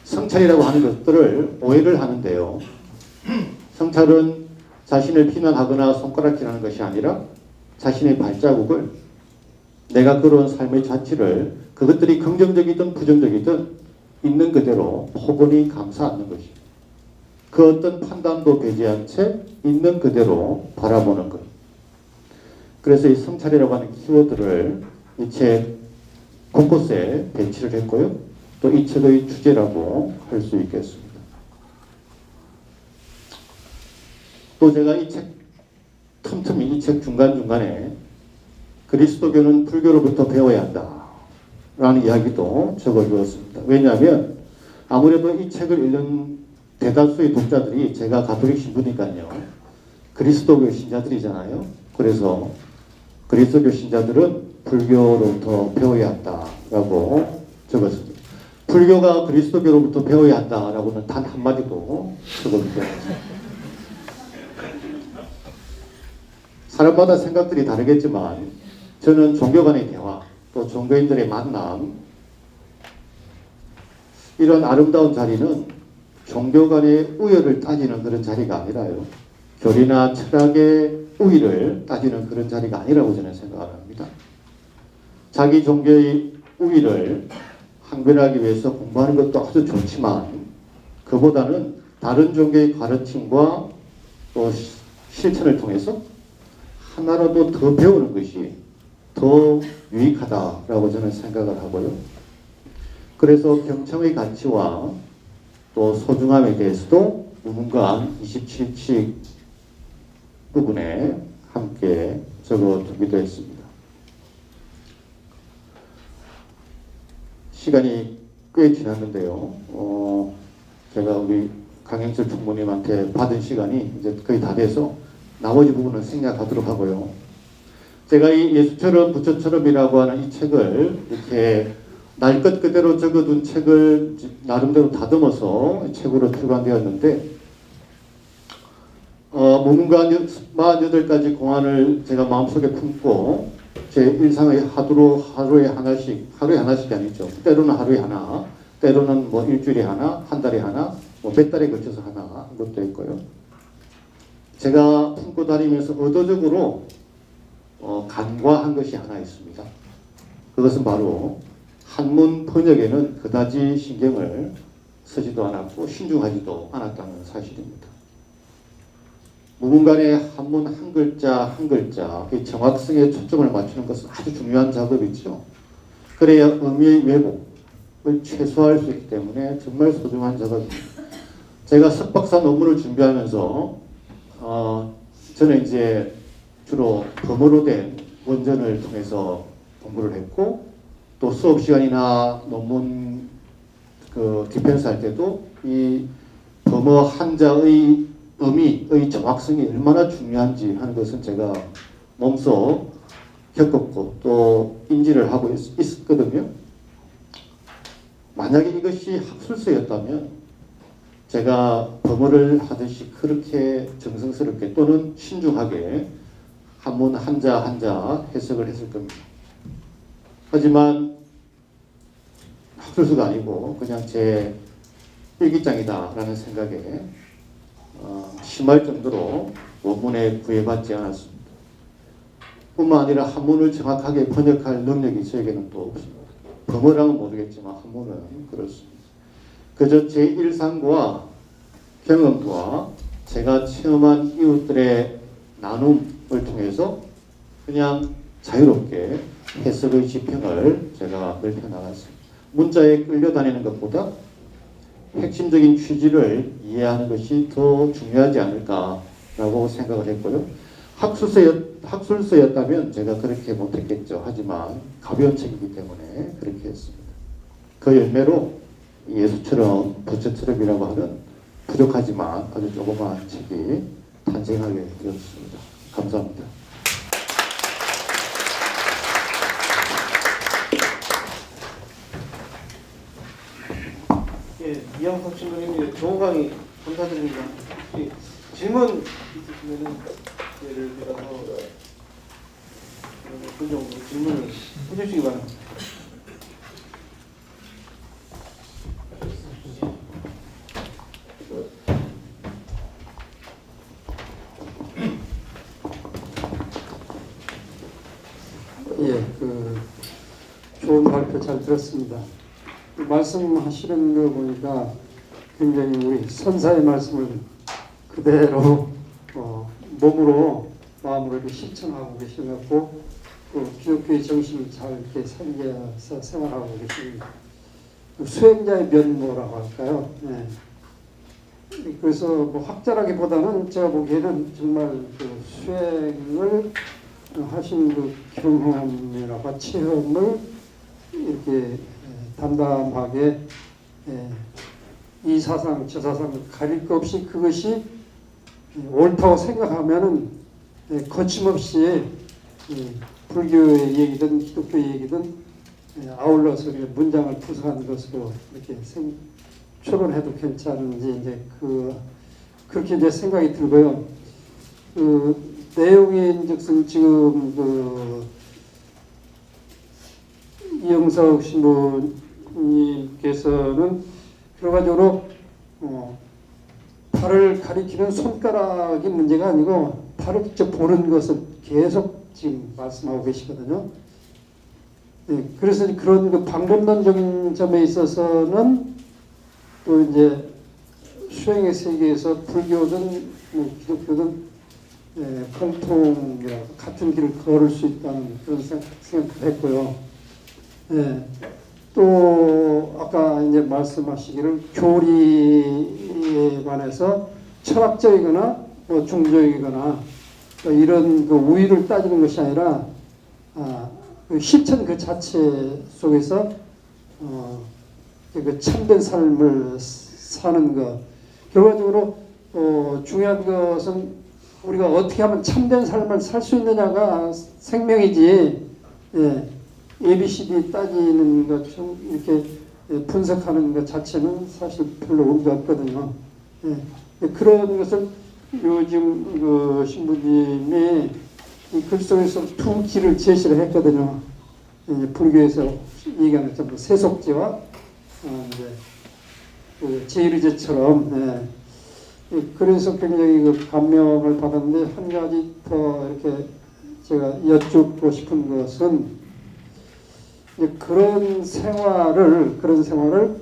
성찰이라고 하는 것들을 오해를 하는데요. 성찰은 자신을 비난하거나 손가락질하는 것이 아니라 자신의 발자국을, 내가 걸어온 삶의 자취를, 그것들이 긍정적이든 부정적이든 있는 그대로 포근히 감싸 안는 것입니다. 그 어떤 판단도 배제한 채 있는 그대로 바라보는 것. 그래서 이 성찰이라고 하는 키워드를 이 책 곳곳에 배치를 했고요. 또 이 책의 주제라고 할 수 있겠습니다. 또 제가 이 책 틈틈이, 이 책 중간중간에 그리스도교는 불교로부터 배워야 한다 라는 이야기도 적어주었습니다. 왜냐하면 아무래도 이 책을 읽는 대다수의 독자들이 제가 가톨릭 신부니까요. 그리스도교 신자들이잖아요. 그래서 그리스도교 신자들은 불교로부터 배워야 한다라고 적었습니다. 불교가 그리스도교로부터 배워야 한다라고는 단 한마디도 적어주지 않았습니다. 사람마다 생각들이 다르겠지만 저는 종교 간의 대화, 또 종교인들의 만남, 이런 아름다운 자리는 종교 간의 우열을 따지는 그런 자리가 아니라요. 교리나 철학의 우위를 따지는 그런 자리가 아니라고 저는 생각을 합니다. 자기 종교의 우위를 항변하기 위해서 공부하는 것도 아주 좋지만 그보다는 다른 종교의 가르침과 또 실천을 통해서 하나라도 더 배우는 것이 더 유익하다라고 저는 생각을 하고요. 그래서 경청의 가치와 또 소중함에 대해서도 무문관 27칙 부분에 함께 적어두기도 했습니다. 시간이 꽤 지났는데요. 제가 우리 강행철 총무님한테 받은 시간이 이제 거의 다 돼서 나머지 부분은 생략하도록 하고요. 제가 이 예수처럼 부처처럼이라고 하는 이 책을 이렇게 날 것 그대로 적어둔 책을 나름대로 다듬어서 책으로 출간되었는데 무문과 48가지 공안을 제가 마음속에 품고 제 일상의 하루에 하나씩이 아니죠. 때로는 하루에 하나, 때로는 뭐 일주일에 하나, 한 달에 하나, 뭐 몇 달에 걸쳐서 하나 것도 있고요. 제가 품고 다니면서 의도적으로 간과한 것이 하나 있습니다. 그것은 바로 한문 번역에는 그다지 신경을 쓰지도 않았고 신중하지도 않았다는 사실입니다. 무문간의 한문 한 글자 한 글자 그 정확성에 초점을 맞추는 것은 아주 중요한 작업이죠. 그래야 의미의 왜곡을 최소화할 수 있기 때문에 정말 소중한 작업입니다. 제가 석박사 논문을 준비하면서 저는 이제 주로 범어로 된 원전을 통해서 공부를 했고 또 수업 시간이나 논문 디펜스 할 때도 이 범어 한자의 의미의 정확성이 얼마나 중요한지 하는 것은 제가 몸소 겪었고 또 인지를 하고 있었거든요. 만약에 이것이 학술서였다면 제가 범어를 하듯이 그렇게 정성스럽게 또는 신중하게 한문 한자 한자 해석을 했을 겁니다. 하지만 학술서가 아니고 그냥 제 일기장이다라는 생각에 심할 정도로 원문에 구애받지 않았습니다. 뿐만 아니라 한문을 정확하게 번역할 능력이 저에게는 또 없습니다. 범어랑은 모르겠지만 한문은 그렇습니다. 그저 제 일상과 경험과 제가 체험한 이웃들의 나눔을 통해서 그냥 자유롭게 해석의 지평을 제가 넓혀나갔습니다. 문자에 끌려다니는 것보다 핵심적인 취지를 이해하는 것이 더 중요하지 않을까라고 생각을 했고요. 학술서였다면 제가 그렇게 못했겠죠. 하지만 가벼운 책이기 때문에 그렇게 했습니다. 그 열매로 예수처럼 부처처럼이라고 하는 부족하지만 아주 조그마한 책이 탄생하게 되었습니다. 감사합니다. 예, 이영석 신부님 좋은 강의 감사드립니다. 혹시 질문 있으시면은 예를 들어서 그 정도 질문을 해주시기 바랍니다. 예, 좋은 발표 잘 들었습니다. 말씀하시는 거 보니까 굉장히 우리 선사의 말씀을 그대로 몸으로 마음으로 이렇게 실천하고 계셔갖고 또 기독교의 정신을 잘 이렇게 살려서 생활하고 계십니다. 수행자의 면모라고 할까요? 예. 그래서 뭐 학자라기보다는 제가 보기에는 정말 수행을 하신 경험이라고 체험을 이렇게 담담하게 이 사상 저 사상 가릴 것 없이 그것이 옳다고 생각하면은 거침없이 불교의 얘기든 기독교의 얘기든 아울러서 문장을 구성한 것으로 이렇게 추론해도 괜찮은지 이제 그렇게 이제 생각이 들고요. 내용인즉슨 지금 이영석 신부님께서는 결과적으로 팔을 가리키는 손가락이 문제가 아니고 팔을 직접 보는 것을 계속 지금 말씀하고 계시거든요. 네, 그래서 그런 방법론적인 점에 있어서는 또 이제 수행의 세계에서 불교든 기독교든 공통이라고 같은 길을 걸을 수 있다는 그런 생각도 했고요. 또 아까 이제 말씀하시기를 교리에 관해서 철학적이거나 뭐 중적이거나 이런 그 우위를 따지는 것이 아니라 그 실천 그 자체 속에서 그 참된 삶을 사는 것. 결과적으로 중요한 것은 우리가 어떻게 하면 참된 삶을 살 수 있느냐가 생명이지, 예, ABCD 따지는 것좀 이렇게 분석하는 것 자체는 사실 별로 의미가 없거든요. 예, 그런 것을 요즘 그 신부님이 이 글 속에서 두 길을 제시를 했거든요. 불교에서 얘기하는 것처럼 세속제와 이제 그 제일의제처럼. 그래서 굉장히 그 감명을 받았는데, 한 가지 더 이렇게 제가 여쭙고 싶은 것은 그런 생활을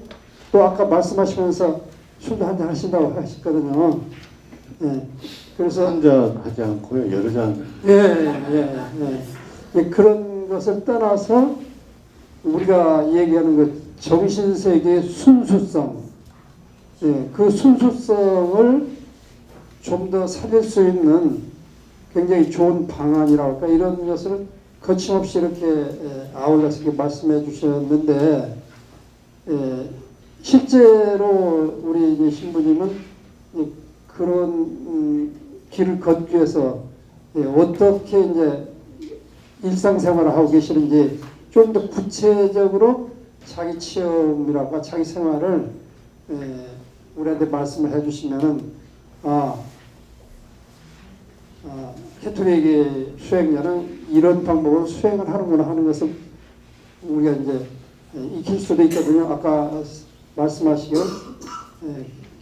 또 아까 말씀하시면서 술도 한잔 하신다고 하셨거든요. 그래서 한 잔 하지 않고요, 여러 잔. 그런 것을 떠나서 우리가 얘기하는 그 정신세계의 순수성, 그 순수성을 좀 더 살릴 수 있는 굉장히 좋은 방안이라고 할까, 이런 것을 거침없이 이렇게 아울러서 이렇게 말씀해 주셨는데, 실제로 우리 신부님은 그런 길을 걷기 위해서 어떻게 이제 일상생활을 하고 계시는지 좀 더 구체적으로 자기 체험이라고 자기 생활을 우리한테 말씀을 해주시면은 캐톨릭의 수행자는 이런 방법으로 수행을 하는구나 하는 것을 우리가 이제 익힐 수도 있거든요. 아까 말씀하시길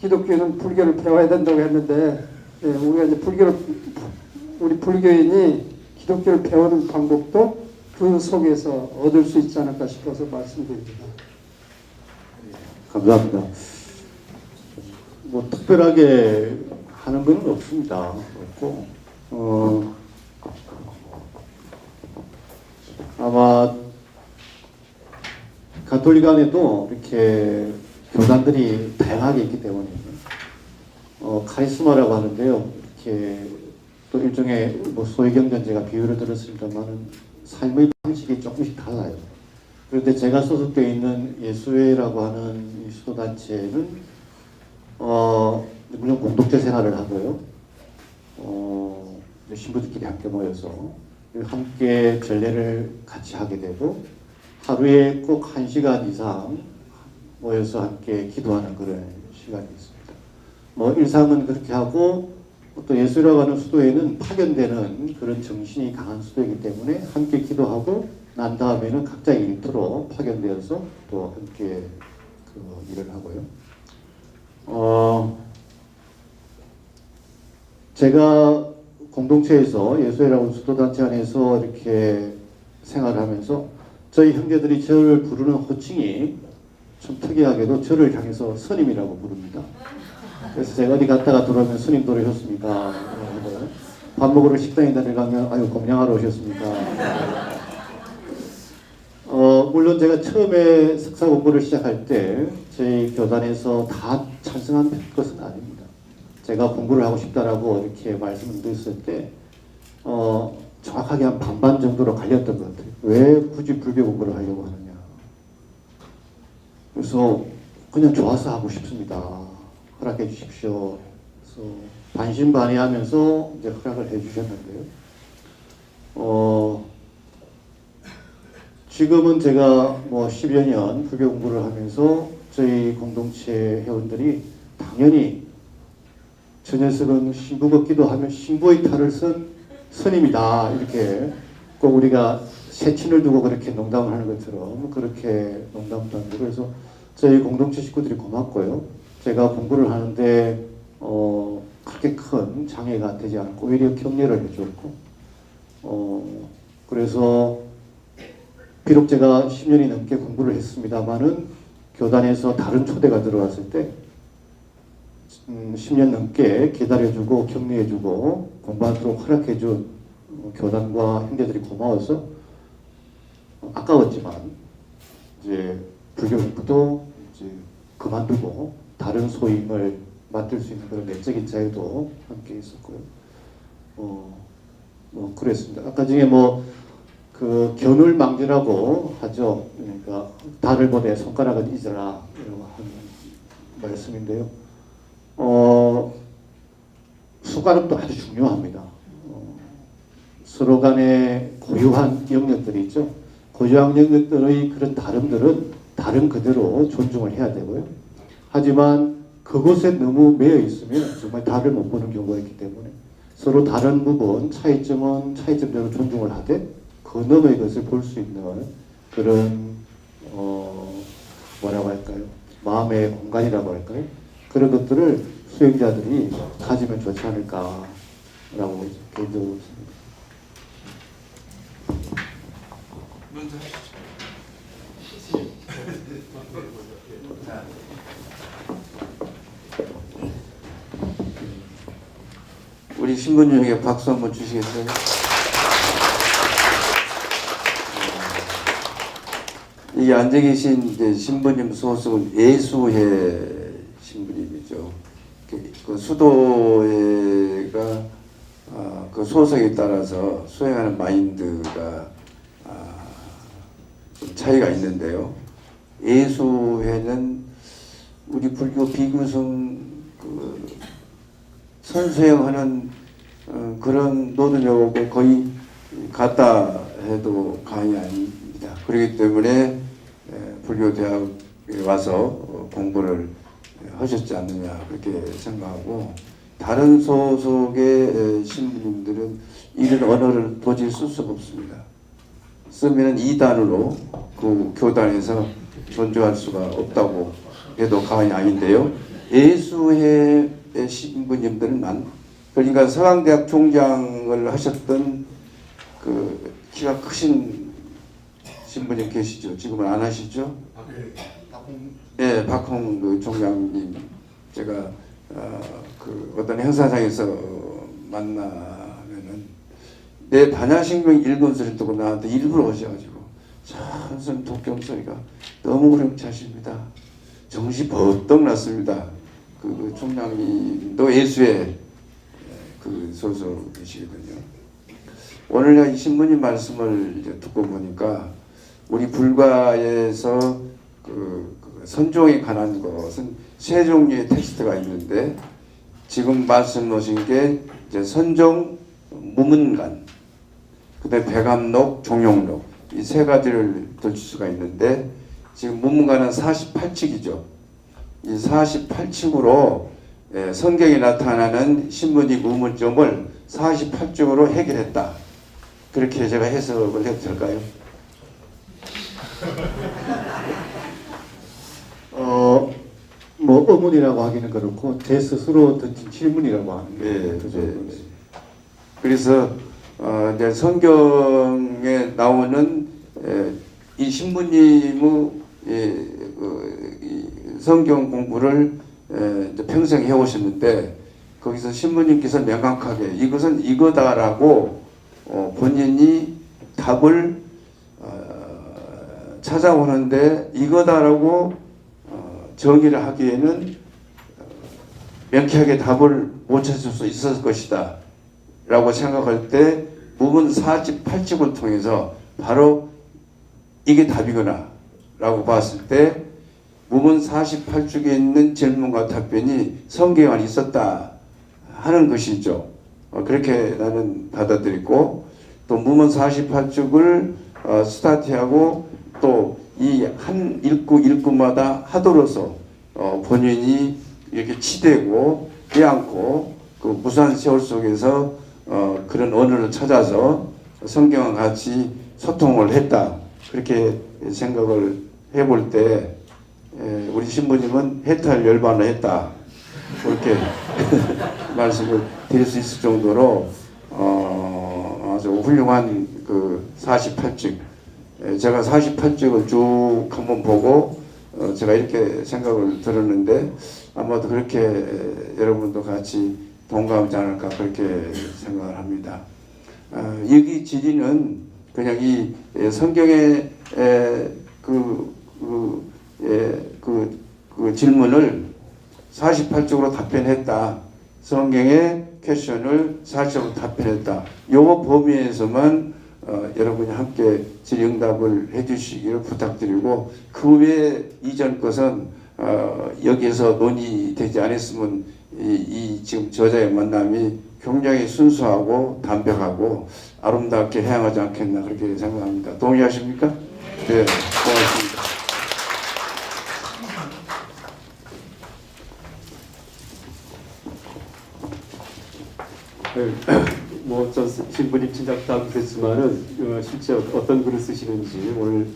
기독교는 불교를 배워야 된다고 했는데, 우리가 이제 우리 불교인이 기독교를 배우는 방법도 그 속에서 얻을 수 있지 않을까 싶어서 말씀드립니다. 감사합니다. 뭐 특별하게 하는 건 없습니다. 없고, 아마 가톨릭 안에도 이렇게 교단들이 다양하게 있기 때문에 카리스마라고 하는데요. 이렇게 또 일종의 뭐 소외경전 제가 비유를 들었습니다만은 삶의 방식이 조금씩 달라요. 그런데 제가 소속되어 있는 예수회라고 하는 이 수도단체는 물론 공동체 생활을 하고요. 신부들끼리 함께 모여서 함께 전례를 같이 하게 되고, 하루에 꼭 1시간 이상 모여서 함께 기도하는 그런 시간이 있습니다. 뭐 일상은 그렇게 하고, 또 예수라고 하는 수도에는 파견되는 그런 정신이 강한 수도이기 때문에 함께 기도하고 난 다음에는 각자의 일터로 파견되어서 또 함께 그 일을 하고요. 제가 공동체에서 예수회라고 수도단체 안에서 이렇게 생활하면서 저희 형제들이 저를 부르는 호칭이 좀 특이하게도 저를 향해서 스님이라고 부릅니다. 그래서 제가 어디 갔다가 들어오면 스님 들어오셨습니까? 밥 먹으러 식당에 다녀가면 아유 공양하러 오셨습니까? 물론 제가 처음에 석사 공부를 시작할 때 저희 교단에서 다 찬성한 것은 아닙니다. 제가 공부를 하고 싶다라고 이렇게 말씀을 드렸을 때 정확하게 한 반반 정도로 갈렸던 것 같아요. 왜 굳이 불교 공부를 하려고 하느냐. 그래서 그냥 좋아서 하고 싶습니다. 허락해 주십시오. 그래서 반신반의하면서 이제 허락을 해주셨는데요. 지금은 제가 뭐 10여 년 불교 공부를 하면서 저희 공동체 회원들이 당연히 저 녀석은 신부 같기도 하면 신부의 탈을 쓴 스님이다. 이렇게 꼭 우리가 세친을 두고 그렇게 농담을 하는 것처럼 그렇게 농담도 하고, 그래서 저희 공동체 식구들이 고맙고요. 제가 공부를 하는데 그렇게 큰 장애가 되지 않고 오히려 격려를 해줬고, 그래서 비록 제가 10년이 넘게 공부를 했습니다만은 교단에서 다른 초대가 들어왔을 때 10년 넘게 기다려주고 격려해주고 공부하도록 허락해준 교단과 형제들이 고마워서 아까웠지만 이제 불교 공부도 이제 그만두고 다른 소임을 맡을 수 있는 그런 내적인 자유도 함께 있었고요. 뭐 그랬습니다. 아까 중에 뭐 그 겨눌망주라고 하죠. 그러니까 달을 보되 손가락을 잊어라 이런 하는 말씀인데요. 수가름도 아주 중요합니다. 서로 간에 고유한 영역들이 있죠. 고유한 영역들의 그런 다름들은 다른 그대로 존중을 해야 되고요. 하지만 그곳에 너무 매여 있으면 정말 답을 못 보는 경우가 있기 때문에 서로 다른 부분, 차이점은 차이점대로 존중을 하되 그 너머의 것을 볼 수 있는 그런 뭐라고 할까요? 마음의 공간이라고 할까요? 그런 것들을 수행자들이 가지면 좋지 않을까라고 개인적으로 봅니다. 먼저 우리 신부님에게 박수 한번 주시겠어요? 이 앉아 계신 이제 신부님 소속은 예수회 신부님이죠. 그 수도회가 그 소속에 따라서 수행하는 마인드가 좀 차이가 있는데요. 예수회는 우리 불교 비구성 그 선수행하는 그런 노동력하고 거의 같다 해도 과언이 아닙니다. 그렇기 때문에 불교 대학에 와서 공부를 하셨지 않느냐 그렇게 생각하고, 다른 소속의 신부님들은 이런 언어를 도저히 쓸 수가 없습니다. 쓰면 이단으로 그 교단에서 존재할 수가 없다고 해도 과언이 아닌데요. 예수회 신부님들만, 그러니까 서강대학 총장을 하셨던 그 키가 크신 신부님 계시죠? 지금은 안 하시죠? 네, 박홍 그 총장님, 제가 그 어떤 행사장에서 만나면은 내 반야신경 읽은 소리 듣고 나한테 일부러 오셔가지고 선생님 독경 소리가 너무 우렁차십니다. 정신 버떡 났습니다. 그 총장님도 예수의 그 소속이시거든요. 오늘 이 신부님 말씀을 이제 듣고 보니까 우리 불가에서 그 선종에 관한 것은 세 종류의 텍스트가 있는데, 지금 말씀하신 게 이제 선종, 무문간, 그다음에 백암록, 종용록, 이 세 가지를 들 수가 있는데, 지금 무문간은 48칙이죠. 이 48칙으로 성경에 나타나는 신문이 의문점을 48쪽으로 해결했다. 그렇게 제가 해석을 해도 될까요? 뭐 어문이라고 하기는 그렇고 제 스스로 던진 질문이라고 하는 네, 그 네. 그래서 이제 성경에 나오는 이 신부님의 이 성경 공부를 이제 평생 해오셨는데, 거기서 신부님께서 명확하게 이것은 이거다라고 본인이 답을 찾아오는데, 이거다라고 정의를 하기에는 명쾌하게 답을 못 찾을 수 있었을 것이다 라고 생각할 때, 무문 48집을 통해서 바로 이게 답이구나 라고 봤을 때, 무문 48쪽에 있는 질문과 답변이 성경에 안 있었다 하는 것이죠. 그렇게 나는 받아들이고, 또 무문 48쪽을 스타트하고 또 이 한 일구마다 하도로서 본인이 이렇게 치대고 떼안고 그 무수한 세월 속에서 그런 언어를 찾아서 성경과 같이 소통을 했다. 그렇게 생각을 해볼 때 우리 신부님은 해탈 열반을 했다. 그렇게 말씀을 드릴 수 있을 정도로 아주 훌륭한 그 48쪽, 제가 48쪽을 쭉 한번 보고 제가 이렇게 생각을 들었는데, 아마도 그렇게 여러분도 같이 동감하지 않을까 그렇게 생각을 합니다. 여기 지리는 그냥 이 성경의 그 질문을 48쪽으로 답변했다. 성경의 퀘션을 4점으로 답변했다. 요거 범위에서만 여러분이 함께 질의응답을 해주시기를 부탁드리고, 그 외에 이전 것은 여기에서 논의되지 않았으면 이 지금 저자의 만남이 굉장히 순수하고 담백하고 아름답게 향하지 않겠나 그렇게 생각합니다. 동의하십니까? 네, 고맙습니다. 뭐저 신부님 진작도 그랬지만은 실제 어떤 글을 쓰시는지 오늘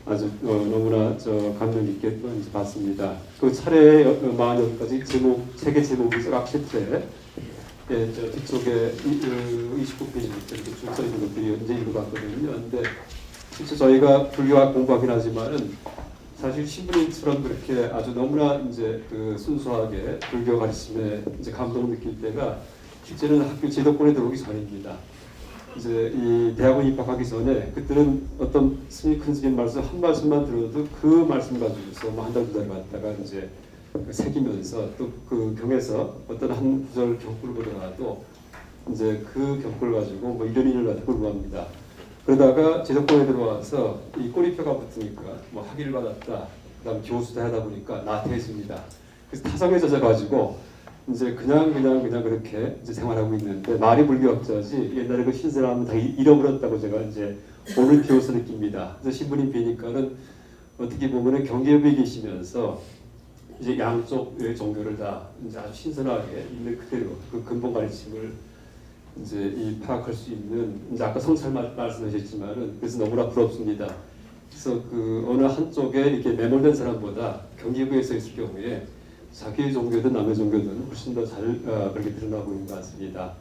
아주 너무나 감명 깊게 봤습니다. 그 차례에 40가지 제목, 책의 제목이 락체트에 저 뒤쪽에 29페이지부터 이렇게 쭉 써있는 것들이 이제 읽어봤거든요. 근데 실제 저희가 불교학 공부하긴 하지만은 사실 신부님처럼 그렇게 아주 너무나 이제 그 순수하게 불교 가르침에 이제 감동을 느낄 때가 실제는 학교 제도권에 들어오기 전입니다. 이제 이 대학원 입학하기 전에 그때는 어떤 스님 큰 스님 말씀 한 말씀만 들어도 그 말씀 가지고서 뭐 한 달 두 달 갔다가 이제 새기면서 또 그 경에서 어떤 한 구절 경구를 보더라도 이제 그 경구를 가지고 뭐 1년 2년 가지고 공부합니다. 그러다가 제도권에 들어와서 이 꼬리표가 붙으니까 뭐 학위를 받았다, 그다음 교수도 하다 보니까 나태해집니다. 그래서 타성에 젖어가지고 이제 그냥 그렇게 이제 생활하고 있는데, 말이 불교학자지 옛날에 그 신세라면 다 잃어버렸다고 제가 이제 오늘 비로소 느낍니다. 그래서 신부님 뵈니까는 어떻게 보면은 경계부에 계시면서 이제 양쪽의 종교를 다 이제 아주 신선하게 있는 그대로 그 근본 가르침을 이제 이 파악할 수 있는, 이제 아까 성찰 말씀하셨지만은 그래서 너무나 부럽습니다. 그래서 그 어느 한쪽에 이렇게 매몰된 사람보다 경계부에 서 있을 경우에 자기의 종교든 남의 종교든 훨씬 더 잘 그렇게 드러나고 있는 것 같습니다.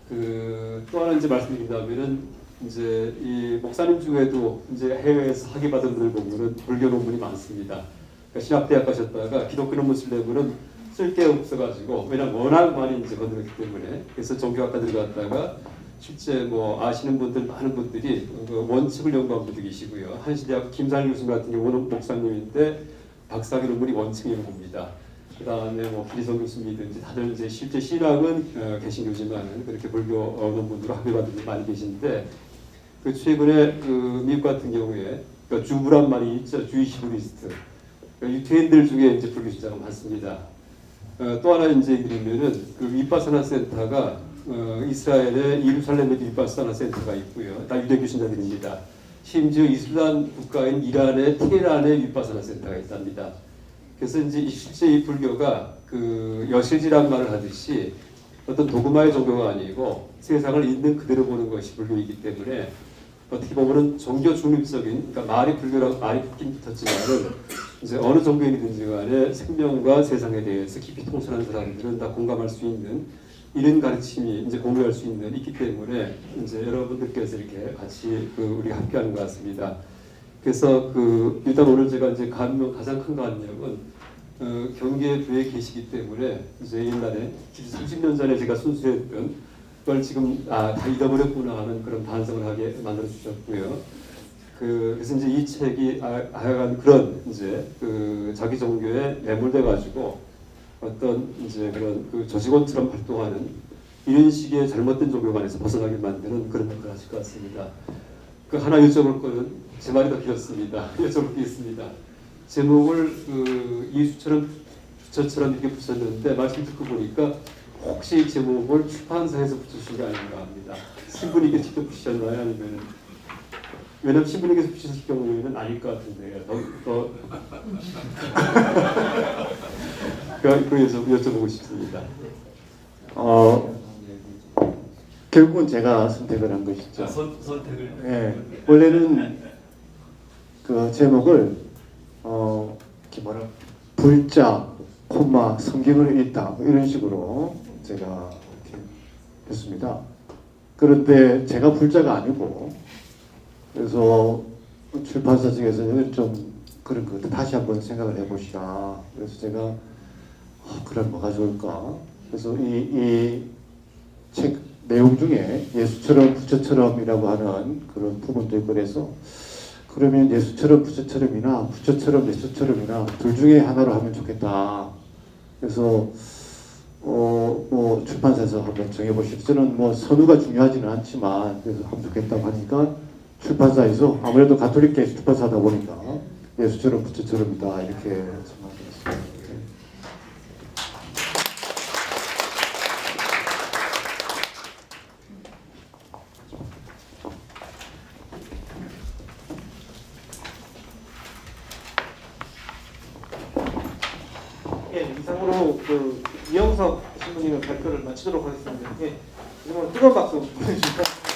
그 또 하나 이제 말씀드린다면은 이제 이 목사님 중에도 이제 해외에서 학위 받은 분들 보면은 불교 논문이 많습니다. 그러니까 신학대학 가셨다가 기독교 논문 쓰려면은 쓸 게 없어가지고, 왜냐면 워낙 많이 이제 건드렸기 때문에, 그래서 종교학과 들어갔다가 실제 뭐 아시는 분들 많은 분들이 그 원칙을 연구한 분도 계시고요. 한시대학 김상일 교수님 같은 경우는 목사님인데 박사학위 논문이 원칙 연구입니다. 그 다음에 뭐 기리성 교수님이든지 다들 이제 실제 신학은 개신교지만은 그렇게 불교 논문으로 학위받은 분들 많이 계신데, 그 최근에 그 미국 같은 경우에 그러니까 주부란 말이 있죠. 주이시 부리스트. 그러니까 유태인들 중에 이제 불교 신자가 많습니다. 또 하나 이제 드리면은 그 윗바사나 센터가 이스라엘의 예루살렘에도 윗바사나 센터가 있고요. 다 유대교 신자들입니다. 심지어 이슬람 국가인 이란의 테헤란에 윗바사나 센터가 있답니다. 그래서 이제 실제 이 불교가 그 여실지란 말을 하듯이 어떤 도그마의 종교가 아니고 세상을 있는 그대로 보는 것이 불교이기 때문에 어떻게 보면은 종교 중립적인, 그러니까 말이 불교라고 말이 붙긴 붙었지만은 이제 어느 종교인이든지 간에 생명과 세상에 대해서 깊이 통찰하는 사람들은 다 공감할 수 있는 이런 가르침이 이제 공유할 수 있는 있기 때문에 이제 여러분들께서 이렇게 같이 우리가 함께하는 것 같습니다. 그래서 일단 오늘 제가 이제 가장 큰 감명은 경계부에 계시기 때문에 이제 옛날에 30년 전에 제가 순수했던 그걸 지금 다 잊어버렸구나 하는 그런 반성을 하게 만들어 주셨고요. 그래서 이제 이 책이 하여간 그런 이제 자기 종교에 매몰돼 가지고 어떤 이제 그런 조직원처럼 활동하는 이런 식의 잘못된 종교관에서 벗어나게 만드는 그런 역할을 하실 것 같습니다. 하나 여쭤볼 거는 제 말이 더 길었습니다. 여쭤볼 게 있습니다. 제목을 예수처럼 부처처럼 이렇게 붙였는데 말씀 듣고 보니까 혹시 제목을 출판사에서 붙이신 게 아닌가 합니다. 신부님께서 직접 붙이셨나요? 아니면 왜냐면 신부님께서 붙이실 경우에는 아닐 것 같은데 그래서 여쭤보고 싶습니다. 결국은 제가 선택을 한 것이죠. 선택을. 예, 원래는 그 제목을 이렇게 뭐라 불자, 콤마, 성경을 읽다 뭐 이런 식으로 제가 이렇게 했습니다. 그런데 제가 불자가 아니고 그래서 출판사 측에서는 좀 그런 것 다시 한번 생각을 해보시라. 그래서 제가 그럼 뭐가 좋을까? 그래서 이 책 내용 중에 예수처럼 부처처럼이라고 하는 그런 부분도 있고 그래서 그러면 예수처럼 부처처럼이나 부처처럼 예수처럼이나 둘 중에 하나로 하면 좋겠다. 그래서 뭐 뭐 출판사에서 한번 정해보시죠. 저는 뭐 선우가 중요하지는 않지만 그래서 하면 좋겠다고 하니까 출판사에서 아무래도 가톨릭계 출판사다 보니까 예수처럼 부처처럼이다 이렇게 생각했습니다. 예, 이상으로 그 이영석 신부님의 발표를 마치도록 하겠습니다. 예, 그러면 뜨거운 박수 보내주시죠.